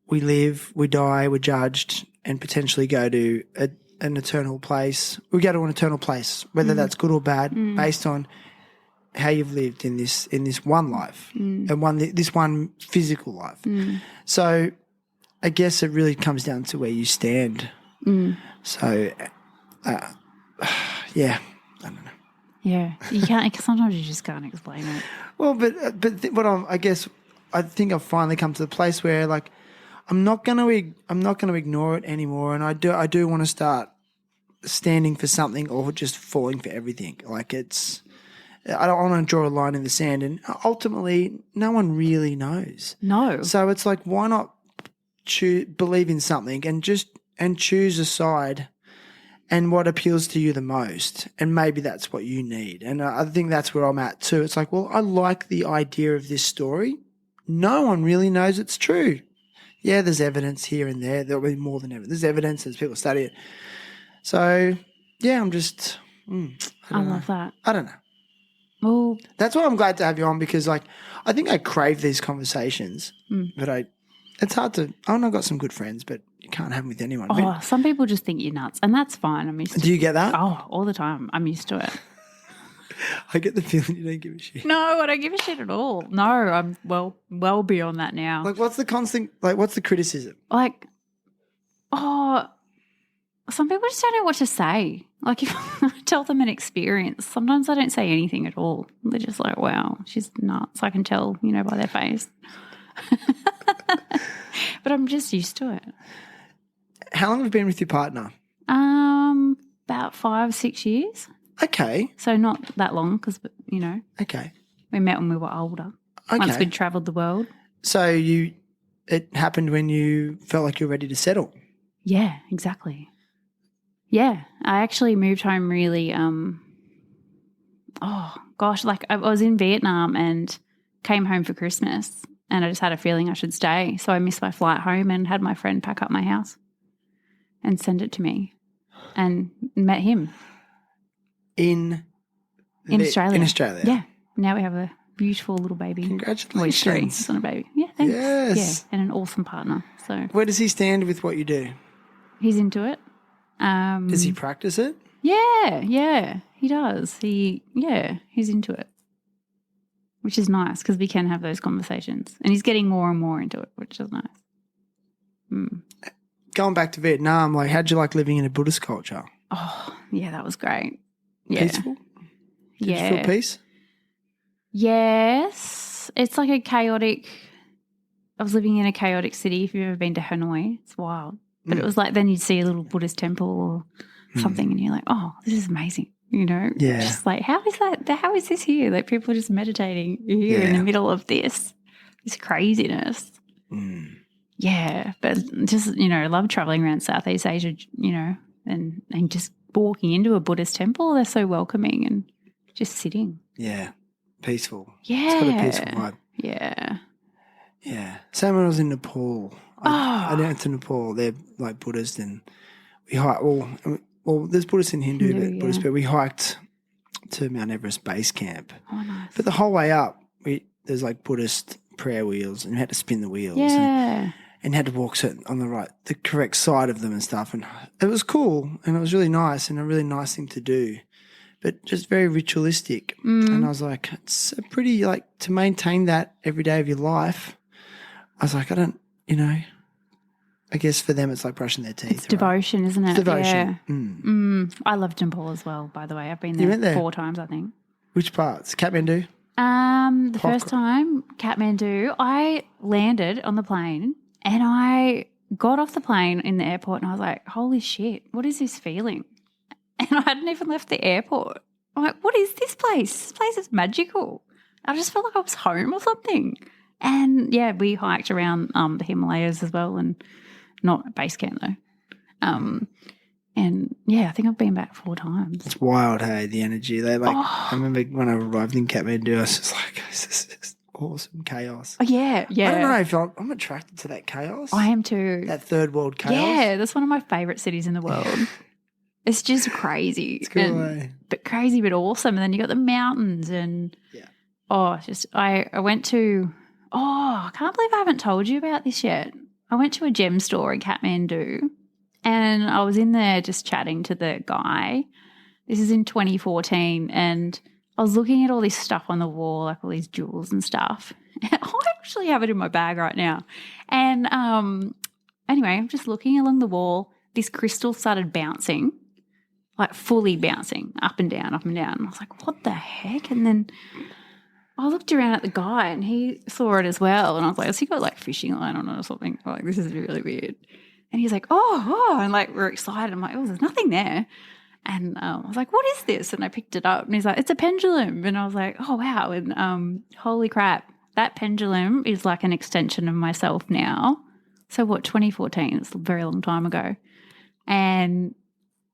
we live, we die, we're judged, and potentially go to an eternal place. We go to an eternal place, whether that's good or bad, based on how you've lived in this one life and this one physical life. So I guess it really comes down to where you stand. So, yeah, I don't know. Yeah, you can't. Sometimes you just can't explain it. Well, I think I've finally come to the place where like I'm not going to ignore it anymore, and I do want to start standing for something or just falling for everything. Like I don't want to draw a line in the sand, and ultimately no one really knows. No. So it's like, why not believe in something and choose a side and what appeals to you the most, and maybe that's what you need. And I think that's where I'm at too. It's like, well, I like the idea of this story. No one really knows it's true. Yeah, there's evidence here and there. There'll be more than evidence. There's evidence as people study it. So, yeah, I'm just I love that. I don't know. Well, that's why I'm glad to have you on, because like I think I crave these conversations, but it's hard to. I've got some good friends, but you can't have them with anyone. Oh, some people just think you're nuts, and that's fine. I'm used to. Do you get that? Oh, all the time. I'm used to it. I get the feeling you don't give a shit. No, I don't give a shit at all. No, I'm well beyond that now. Like, what's the constant? Like, what's the criticism? Like, some people just don't know what to say. Like, if I tell them an experience, sometimes I don't say anything at all. They're just like, wow, she's nuts. I can tell, by their face. But I'm just used to it. How long have you been with your partner? About 5-6 years. Okay. So not that long because, Okay. we met when we were older. Okay. Once we'd travelled the world. So it happened when you felt like you were ready to settle? Yeah, exactly. Yeah, I actually moved home really, like I was in Vietnam and came home for Christmas, and I just had a feeling I should stay. So I missed my flight home and had my friend pack up my house and send it to me, and met him. In Australia. In Australia. Yeah. Now we have a beautiful little baby. Congratulations. Well, he's 3. He's not a baby. Yeah, thanks. Yes. Yeah, and an awesome partner. So where does he stand with what you do? he's into it. Does he practice it? Yeah, he does. He's into it, which is nice because we can have those conversations. And he's getting more and more into it, which is nice. Going back to Vietnam, like, how'd you like living in a Buddhist culture? Oh, yeah, that was great. Yeah. Peaceful? Did you feel peace? Yes. It's like I was living in a chaotic city. If you've ever been to Hanoi, it's wild. But it was like then you'd see a little Buddhist temple or something and you're like, oh, this is amazing, Yeah. Just like, how is that? How is this here? Like people are just meditating here in the middle of this craziness. Yeah. But just, love traveling around Southeast Asia, and just walking into a Buddhist temple. They're so welcoming and just sitting. Yeah. Peaceful. Yeah. It's got a peaceful vibe. Yeah. Yeah. Same when I was in Nepal. I went to Nepal. They're like Buddhist, and we hiked. Well, there's Buddhist and Hindu, Buddhist, but we hiked to Mount Everest base camp. Oh, nice. But the whole way up, there's like Buddhist prayer wheels, and you had to spin the wheels. Yeah. And had to walk on the correct side of them and stuff. And it was cool, and it was really nice, and a really nice thing to do, but just very ritualistic. And I was like, it's a pretty, like, to maintain that every day of your life. I was like, I don't, I guess for them it's like brushing their teeth. It's devotion, isn't it? It's devotion. I loved Nepal as well, by the way. I've been You went there 4 times, I think. Which parts? Kathmandu? The first time, Kathmandu, I landed on the plane and I got off the plane in the airport and I was like, holy shit, what is this feeling? And I hadn't even left the airport. I'm like, what is this place? This place is magical. I just felt like I was home or something. And, yeah, we hiked around the Himalayas as well, and not at base camp though. And, yeah, I think I've been back 4 times. It's wild, hey, the energy. I remember when I arrived in Kathmandu, I was just like, this is awesome chaos. Oh, yeah. I don't know if I'm attracted to that chaos. I am too. That third world chaos. Yeah, that's one of my favourite cities in the world. It's just crazy. It's cool, but crazy but awesome. And then you got the mountains and, I went to... Oh, I can't believe I haven't told you about this yet. I went to a gem store in Kathmandu and I was in there just chatting to the guy. This is in 2014 and I was looking at all this stuff on the wall, like all these jewels and stuff. I actually have it in my bag right now. And anyway, I'm just looking along the wall. This crystal started bouncing, like fully bouncing up and down, up and down. And I was like, what the heck? And then I looked around at the guy and he saw it as well. And I was like, has he got like fishing line on it or something? I'm like, this is really weird. And he's like, oh, and like we're excited. I'm like, oh, there's nothing there. And I was like, what is this? And I picked it up and he's like, it's a pendulum. And I was like, oh, wow. And holy crap, that pendulum is like an extension of myself now. So what, 2014? It's a very long time ago. And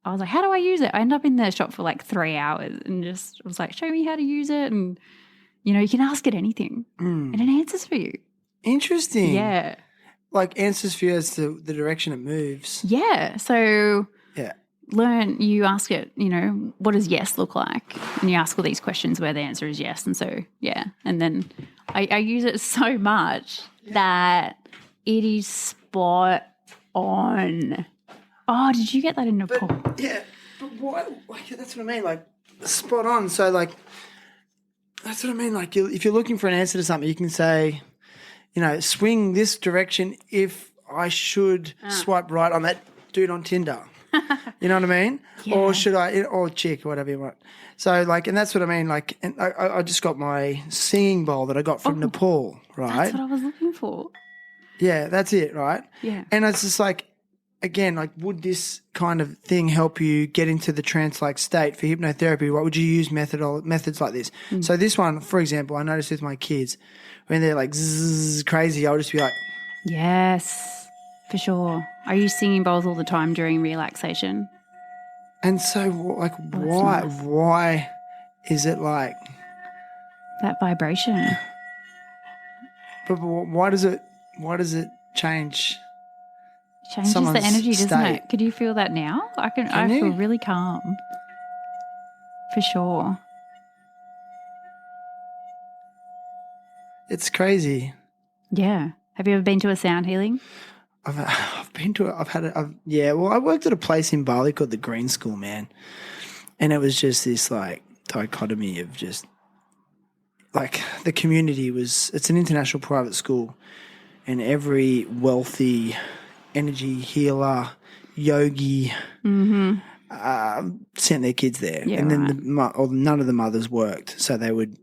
I was like, how do I use it? I ended up in the shop for like 3 hours and just was like, show me how to use it. And, you know, you can ask it anything and it answers for you. Interesting. Yeah. Like answers for you as to the direction it moves. Yeah. So Yeah. you ask it, you know, what does yes look like? And you ask all these questions where the answer is yes. And so, yeah. And then I use it so much that it is spot on. Oh, did you get that in Nepal? Yeah, but why? Like, that's what I mean. Like, spot on. So, like, that's what I mean. Like, if you're looking for an answer to something, you can say, you know, swing this direction if I should swipe right on that dude on Tinder. You know what I mean? Yeah. Or should I, or chick, or whatever you want. So, like, and that's what I mean. Like, and I just got my singing bowl that I got from Nepal, right? That's what I was looking for. Yeah, that's it, right? Yeah. And it's just like, again, like, would this kind of thing help you get into the trance-like state for hypnotherapy? What would you use methods like this? So this one, for example, I noticed with my kids, when they're like zzz, crazy, I'll just be like, Yes, for sure. I use singing bowls all the time during relaxation. and so like, nice. why is it like? That vibration. But why does it change? Changes the someone's energy, doesn't state? it? Could you feel that now? I Can feel you? really calm. For sure. It's crazy. Yeah. Have you ever been to a sound healing? I've been to it. Well, I worked at a place in Bali called the Green School, man, and it was just this like dichotomy of just like the community was. It's an international private school, and every wealthy energy healer, yogi, sent their kids there, Yeah, and then none of the mothers worked, so they would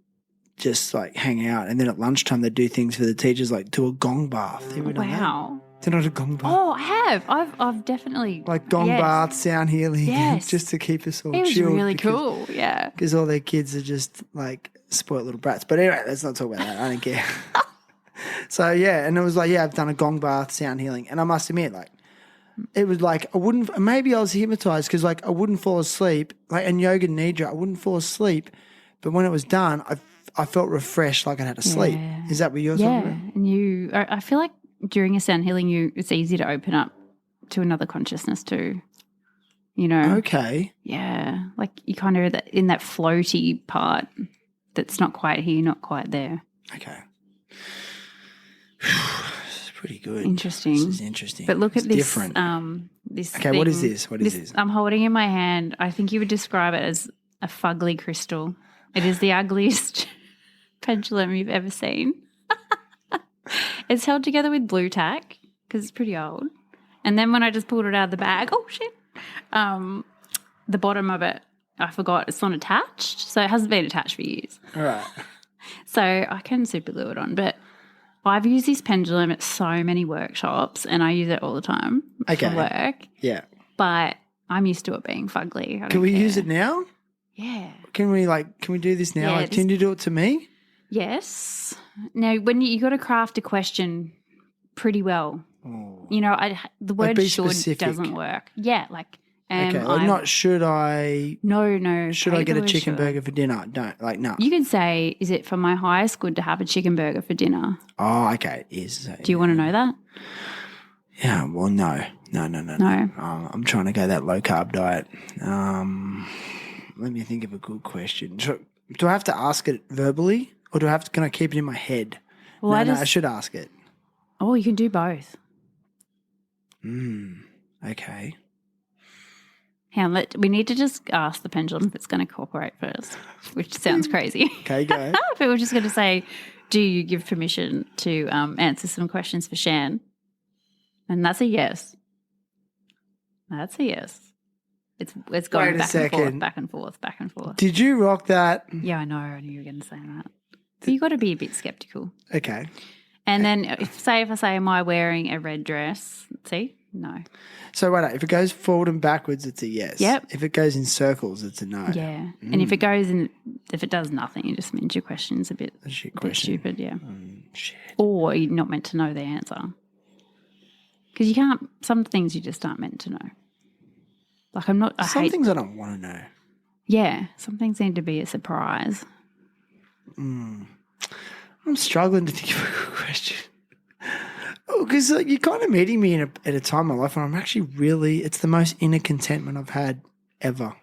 just like hang out, and then at lunchtime they'd do things for the teachers, like do a gong bath. Have you ever done that? Wow. Do you know what a gong bath? Oh, I have. I've definitely Like gong yes. bath, sound healing, Yes. just to keep us all It was chilled. really cool. Yeah. Because all their kids are just like spoiled little brats. But anyway, let's not talk about that. I don't care. So, yeah, and it was like, yeah, I've done a gong bath, sound healing. And I must admit, like, it was like maybe I was hypnotized because, like, I wouldn't fall asleep. Like, in yoga nidra, I wouldn't fall asleep. But when it was done, I felt refreshed, like I had to sleep. Yeah. Is that what you're talking about? And I feel like during a sound healing, it's easy to open up to another consciousness too. You know? Okay. Yeah. Like you kind of in that floaty part that's not quite here, not quite there. Okay. This is pretty good. Interesting. This is interesting. But look It's at this. different. This Okay, what is thing. this? What is this? I'm holding in my hand. I think you would describe it as a fugly crystal. It is the ugliest pendulum you've ever seen. It's held together with blue tack because it's pretty old. And then when I just pulled it out of the bag, oh shit! The bottom of it, I forgot it's not attached, so it hasn't been attached for years. All right. So I can super glue it on, but I've used this pendulum at so many workshops and I use it all the time Okay. for work. Yeah. But I'm used to it being fugly. I don't Can we care. use it now? Yeah. Can we do this now? Yeah, Like, can you do it to me? Yes. Now, when you got to craft a question pretty well. Oh. You know, the word be should specific. doesn't work. Yeah, like Okay. Like not should I No. should hate I get the a word chicken should. burger for dinner? Don't like no. You could say, is it for my highest good to have a chicken burger for dinner? Oh, okay. It is. Do you want to know that? Yeah. Well, no. No. I'm trying to go that low carb diet. Let me think of a good question. Do I have to ask it verbally, or can I keep it in my head? Well, I should ask it. Oh, you can do both. Okay. Hang on, we need to just ask the pendulum if it's going to cooperate first, which sounds crazy. Okay, go. But we're just going to say, do you give permission to answer some questions for Shan? And that's a yes. That's a yes. It's going back and forth. Did you rock that? Yeah, I knew you were going to say that. But you got to be a bit skeptical. Okay. And then if I say, am I wearing a red dress? See? No. So wait, if it goes forward and backwards, it's a yes. Yep. If it goes in circles, it's a no. Yeah. And if it does nothing, it just means your question's a bit stupid, yeah. Shit. Or you're not meant to know the answer. Because you can't, some things you just aren't meant to know. Like Some things I don't want to know. Yeah. Some things need to be a surprise. I'm struggling to think of a good question. Because you're kind of meeting me at a time in my life when I'm actually it's the most inner contentment I've had ever.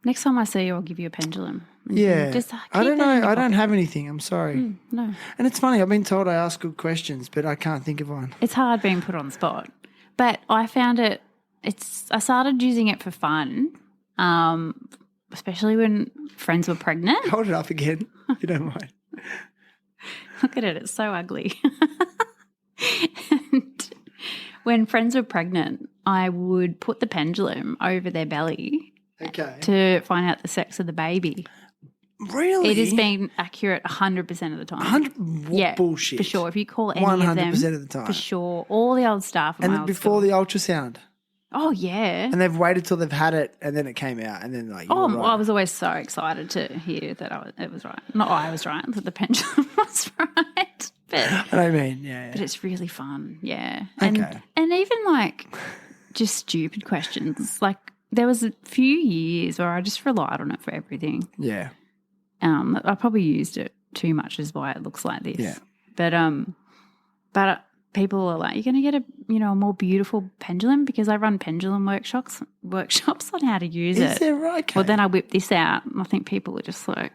Next time I see you, I'll give you a pendulum. Yeah. I don't know. I don't pocket. have anything. I'm sorry. No. And it's funny. I've been told I ask good questions, but I can't think of one. It's hard being put on the spot. But I found I started using it for fun, especially when friends were pregnant. Hold it up again, if you don't mind. Look at it. It's so ugly. And when friends were pregnant, I would put the pendulum over their belly to find out the sex of the baby. Really? It has been accurate 100% of the time. Yeah, bullshit. For sure. If you call any of them. 100% of the time. For sure. All the old staff. And before the ultrasound. Oh, yeah. And they've waited till they've had it and then it came out and then right. I was always so excited to hear that it was right. Not I was right, that the pendulum was right. But I mean, yeah. But it's really fun, yeah. Okay. And even like just stupid questions. Like there was a few years where I just relied on it for everything. Yeah. I probably used it too much is why it looks like this. Yeah. But people are like, you're going to get a more beautiful pendulum because I run pendulum workshops on how to use it. Is that right? Okay. Well, then I whip this out and I think people are just like,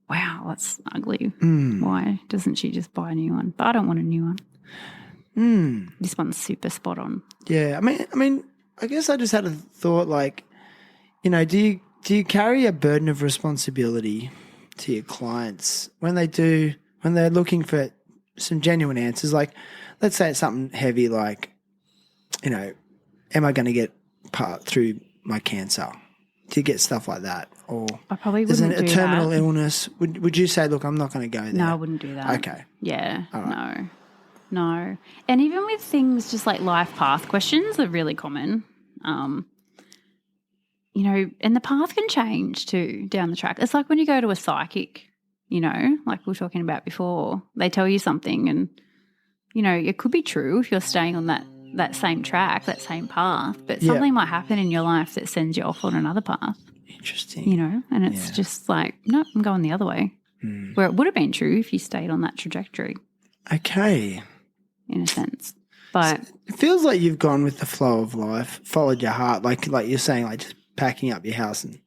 wow, that's ugly. Why doesn't she just buy a new one? But I don't want a new one. This one's super spot on. Yeah. I mean, I guess I just had a thought like, do you carry a burden of responsibility to your clients when they're looking for some genuine answers? Like, let's say it's something heavy like, am I going to get part through my cancer? Do you get stuff like that? Or I probably there's wouldn't a do terminal that. illness. Would you say, look, I'm not going to go there? No, I wouldn't do that. Okay. Yeah. All right. No. And even with things just like life path questions are really common. And the path can change too down the track. It's like when you go to a psychic, like we were talking about before, they tell you something and, it could be true if you're staying on that same track, that same path, but something might happen in your life that sends you off on another path. Interesting. And it's just like, no, I'm going the other way. Where it would have been true if you stayed on that trajectory. Okay. In a sense. But it feels like you've gone with the flow of life, followed your heart, like you're saying, like just packing up your house and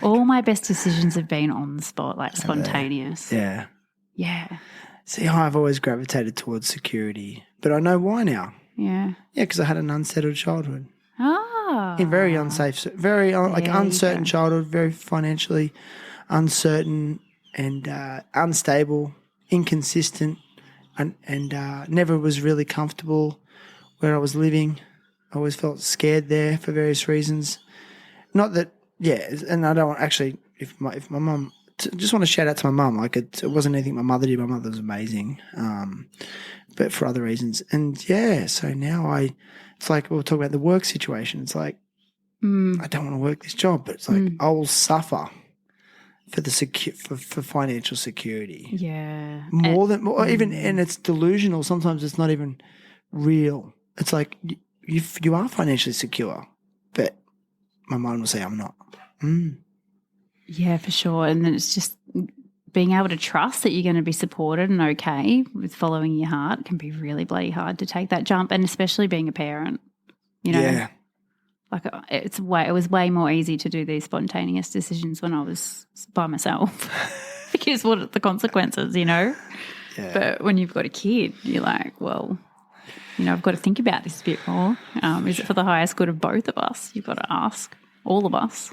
all my best decisions have been on the spot, like spontaneous. Yeah. Yeah. See, I've always gravitated towards security, but I know why now. Yeah. Yeah, because I had an unsettled childhood. Ah. In very unsafe, very uncertain childhood, very financially uncertain and unstable, inconsistent, and never was really comfortable where I was living. I always felt scared there for various reasons. Not that, and I don't actually, if my mum, just want to shout out to my mum. Like it wasn't anything my mother did. My mother was amazing, but for other reasons. And so now it's like we'll talk about the work situation. It's like I don't want to work this job, but it's like I will suffer for the for financial security. Yeah, Even and it's delusional. Sometimes it's not even real. It's like you are financially secure, but my mind will say I'm not. Yeah, for sure. And then it's just being able to trust that you're going to be supported and okay with following your heart can be really bloody hard to take that jump, and especially being a parent, Yeah. Like it was way more easy to do these spontaneous decisions when I was by myself because what are the consequences, Yeah. But when you've got a kid, you're like, well, I've got to think about this a bit more. Is it for the highest good of both of us? You've got to ask all of us.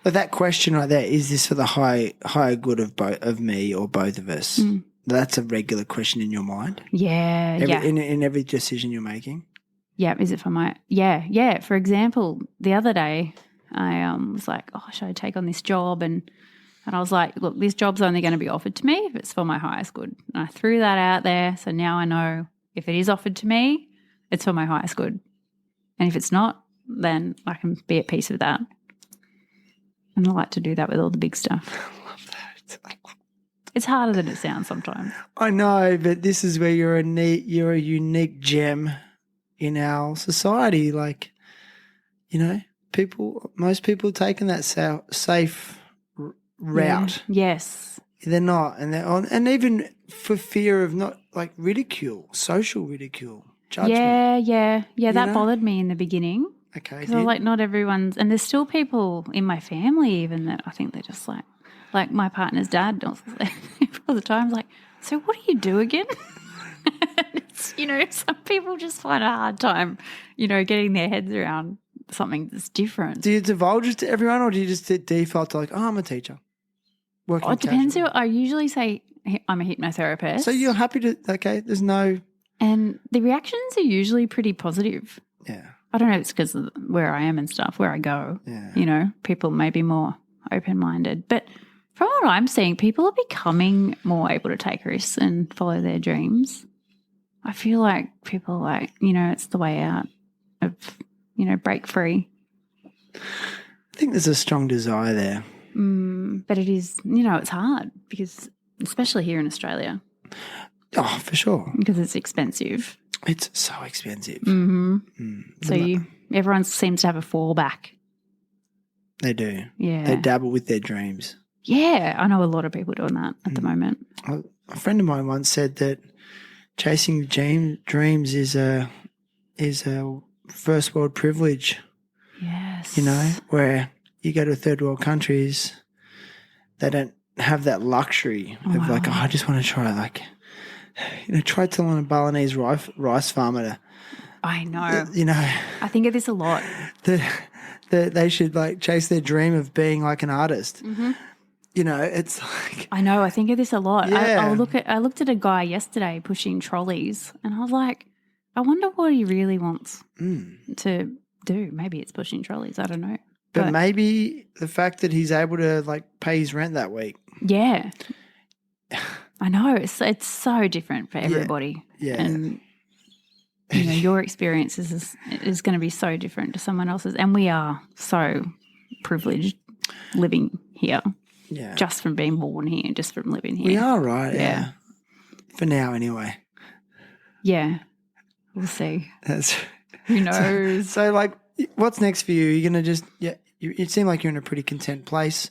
But that question right there, is this for the higher good of me or both of us? That's a regular question in your mind? Yeah, In every decision you're making? Yeah, is it for my – yeah. For example, the other day I was like, oh, should I take on this job? And I was like, look, this job's only going to be offered to me if it's for my highest good. And I threw that out there, so now I know if it is offered to me, it's for my highest good. And if it's not, then I can be at peace with that. And I like to do that with all the big stuff. I love that. It's harder than it sounds sometimes. I know, but this is where you're a unique gem in our society. Like, most people taking that safe route. Yeah. Yes. They're not, and even for fear of not like ridicule, social ridicule, judgment. Yeah. That bothered me in the beginning. Okay. Because like not everyone's, and there's still people in my family even that I think they're just like my partner's dad all the time like, so what do you do again? It's, some people just find a hard time, getting their heads around something that's different. Do you divulge it to everyone, or do you just default to like, oh, I'm a teacher? It depends who. I usually say I'm a hypnotherapist. So you're happy to, okay, there's no. And the reactions are usually pretty positive. Yeah. I don't know if it's because of where I am and stuff, where I go. Yeah. People may be more open-minded. But from what I'm seeing, people are becoming more able to take risks and follow their dreams. I feel like people are like, it's the way out of, break free. I think there's a strong desire there. But it is, it's hard because, especially here in Australia. Oh, for sure. Because it's expensive. It's so expensive. Mm-hmm. So everyone seems to have a fallback. They do. Yeah. They dabble with their dreams. Yeah, I know a lot of people doing that at the moment. A friend of mine once said that chasing dreams is a first world privilege. Yes. Where you go to third world countries, they don't have that luxury of like, oh, I just want to try try telling a Balinese rice farmer to. I know. I think of this a lot. That they should like chase their dream of being like an artist. Mm-hmm. It's like. I know. I think of this a lot. Yeah. I looked at a guy yesterday pushing trolleys, and I was like, I wonder what he really wants to do. Maybe it's pushing trolleys. I don't know. But maybe the fact that he's able to like pay his rent that week. Yeah. I know. It's so different for everybody. Yeah. And your experience is going to be so different to someone else's. And we are so privileged living here. Yeah. Just from being born here, just from living here. We are, right? Yeah. For now, anyway. Yeah. We'll see. That's who knows. So like, what's next for you? You're going to just, you seem like you're in a pretty content place.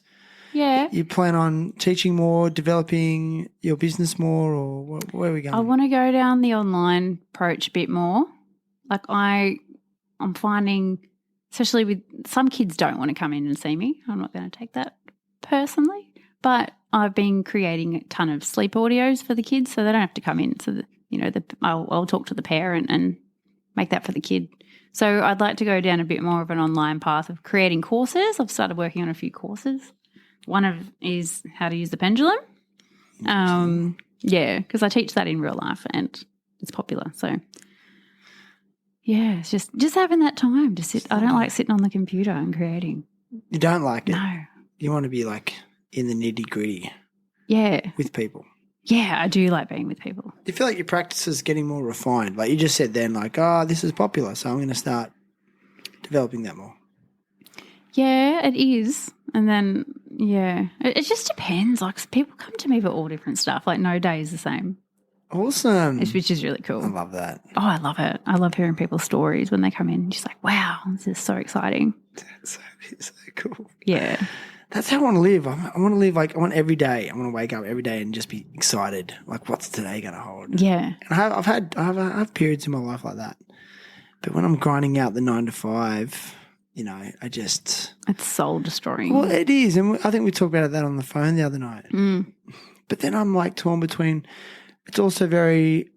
Yeah. You plan on teaching more, developing your business more, or where are we going? I want to go down the online approach a bit more. Like I'm finding, especially with some kids don't want to come in and see me. I'm not going to take that personally, but I've been creating a ton of sleep audios for the kids so they don't have to come in. So, I'll talk to the parent and make that for the kid. So I'd like to go down a bit more of an online path of creating courses. I've started working on a few courses. One is how to use the pendulum. Because I teach that in real life and it's popular. So, yeah, it's just having that time to sit. I don't like sitting on the computer and creating. You don't like it? No. You want to be like in the nitty-gritty. Yeah. With people. Yeah, I do like being with people. Do you feel like your practice is getting more refined? Like you just said then, like, this is popular, so I'm going to start developing that more. Yeah, it is. And then, it just depends. Like people come to me for all different stuff. Like no day is the same. Awesome. Which is really cool. I love that. Oh, I love it. I love hearing people's stories when they come in. Just like, wow, this is so exciting. That's so cool. Yeah. That's how I want to live. I want to live like I want every day. I want to wake up every day and just be excited. Like, what's today going to hold? Yeah. And I have periods in my life like that. But when I'm grinding out the 9 to 5, I just it's soul destroying. Well, it is, and I think we talked about that on the phone the other night. But then I'm like torn between. It's also very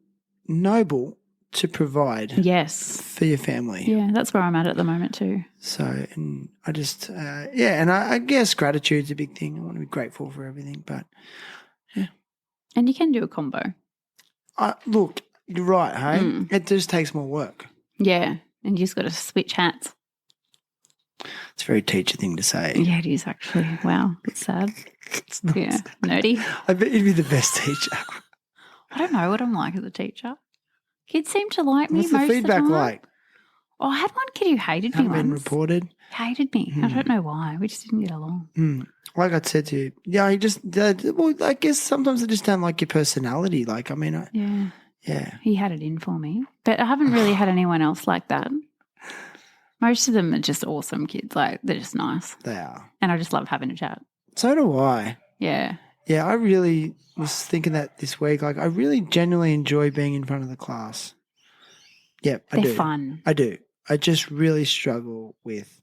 noble to provide Yes. for your family. Yeah, that's where I'm at the moment too. So, and I just, and I guess gratitude's a big thing. I want to be grateful for everything. But And you can do a combo. look, you're right, hey? It just takes more work. Yeah, and you just got to switch hats. It's a very teacher thing to say. Yeah, it is actually. Wow, it's sad. It's not Yeah, sad. nerdy. I bet you'd be the best teacher. I don't know what I'm like as a teacher. Kids seem to like me What's most the feedback of the time. like? Oh, I had one kid who hated me Haven't been once. reported. Hated me. I don't know why. We just didn't get along. Like I said to you, yeah, he just, well, I guess sometimes they just don't like your personality. Like, I mean, yeah. He had it in for me. But I haven't really had anyone else like that. Most of them are just awesome kids. Like, they're just nice. They are. And I just love having a chat. So do I. Yeah. Yeah, I really was thinking that this week. Like, I really genuinely enjoy being in front of the class. Yeah, I do. They're fun. I do. I just really struggle with,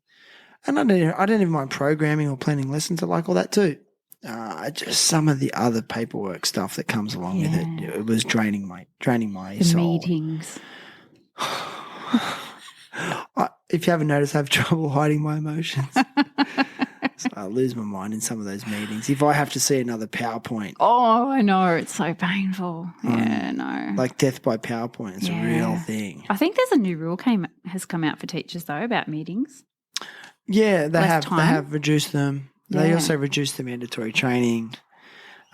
and I don't even mind programming or planning lessons. I like all that too. Just some of the other paperwork stuff that comes along with it. It was draining my The soul. meetings. If you haven't noticed, I have trouble hiding my emotions. So I lose my mind in some of those meetings. If I have to see another PowerPoint, Oh, I know. It's so painful. Yeah, no. like death by PowerPoint, it's a real thing. I think there's a new rule has come out for teachers, though, about meetings. Yeah, they Less have. time. They have reduced them. They Yeah. also reduced the mandatory training,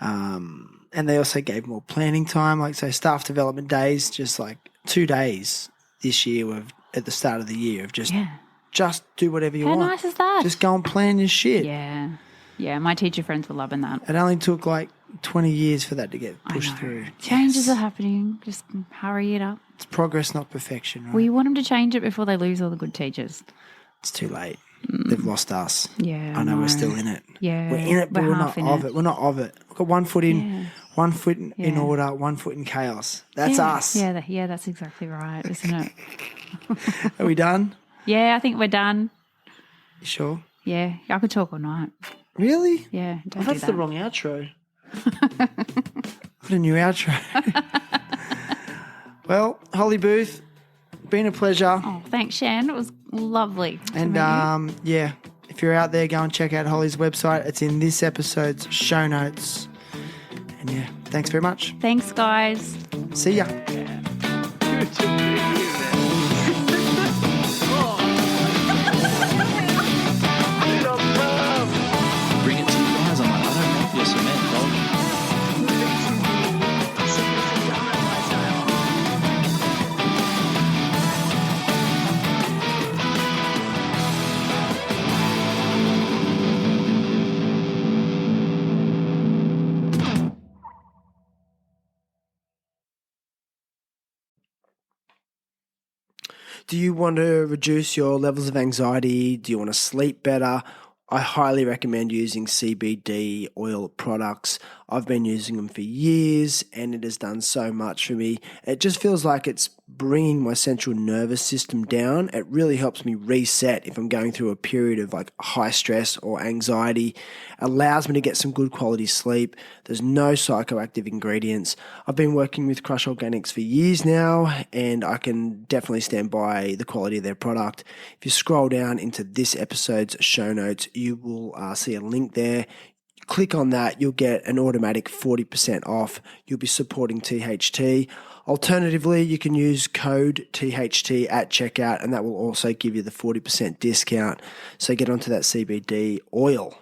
and they also gave more planning time. Like, so staff development days, just like 2 days this year at the start of the year of just do whatever you How want. nice is that? Just go and plan your shit. Yeah. Yeah, my teacher friends were loving that. It only took like 20 years for that to get pushed through. Changes Yes. are happening. Just hurry it up. It's progress, not perfection, right? We want them to change it before they lose all the good teachers. It's too late. They've lost us. Yeah. I know we're still in it. Yeah. We're in it, but we're not half in of it. We're not of it. We've got 1 foot in, 1 foot in Yeah. order, 1 foot in chaos. That's us. Yeah, that's exactly right, isn't it? Are we done? Yeah, I think we're done. You sure? Yeah, I could talk all night. Really? Yeah, don't do That's that. the wrong outro. What a new outro. Well, Hollie Booth, been a pleasure. Oh, thanks, Shan. It was lovely. to And meet you. yeah, if you're out there, go and check out Hollie's website. It's in this episode's show notes. And yeah, thanks very much. Thanks, guys. See ya. Bring it to you guys. I'm like, I don't want your cement, dog. Do you want to reduce your levels of anxiety? Do you want to sleep better? I highly recommend using CBD oil products. I've been using them for years and it has done so much for me. It just feels like it's bringing my central nervous system down. It really helps me reset if I'm going through a period of like high stress or anxiety. It allows me to get some good quality sleep. There's no psychoactive ingredients. I've been working with Crush Organics for years now and I can definitely stand by the quality of their product. If you scroll down into this episode's show notes, you will see a link there. Click on that, you'll get an automatic 40% off. You'll be supporting THT. Alternatively, you can use code THT at checkout and that will also give you the 40% discount. So get onto that CBD oil.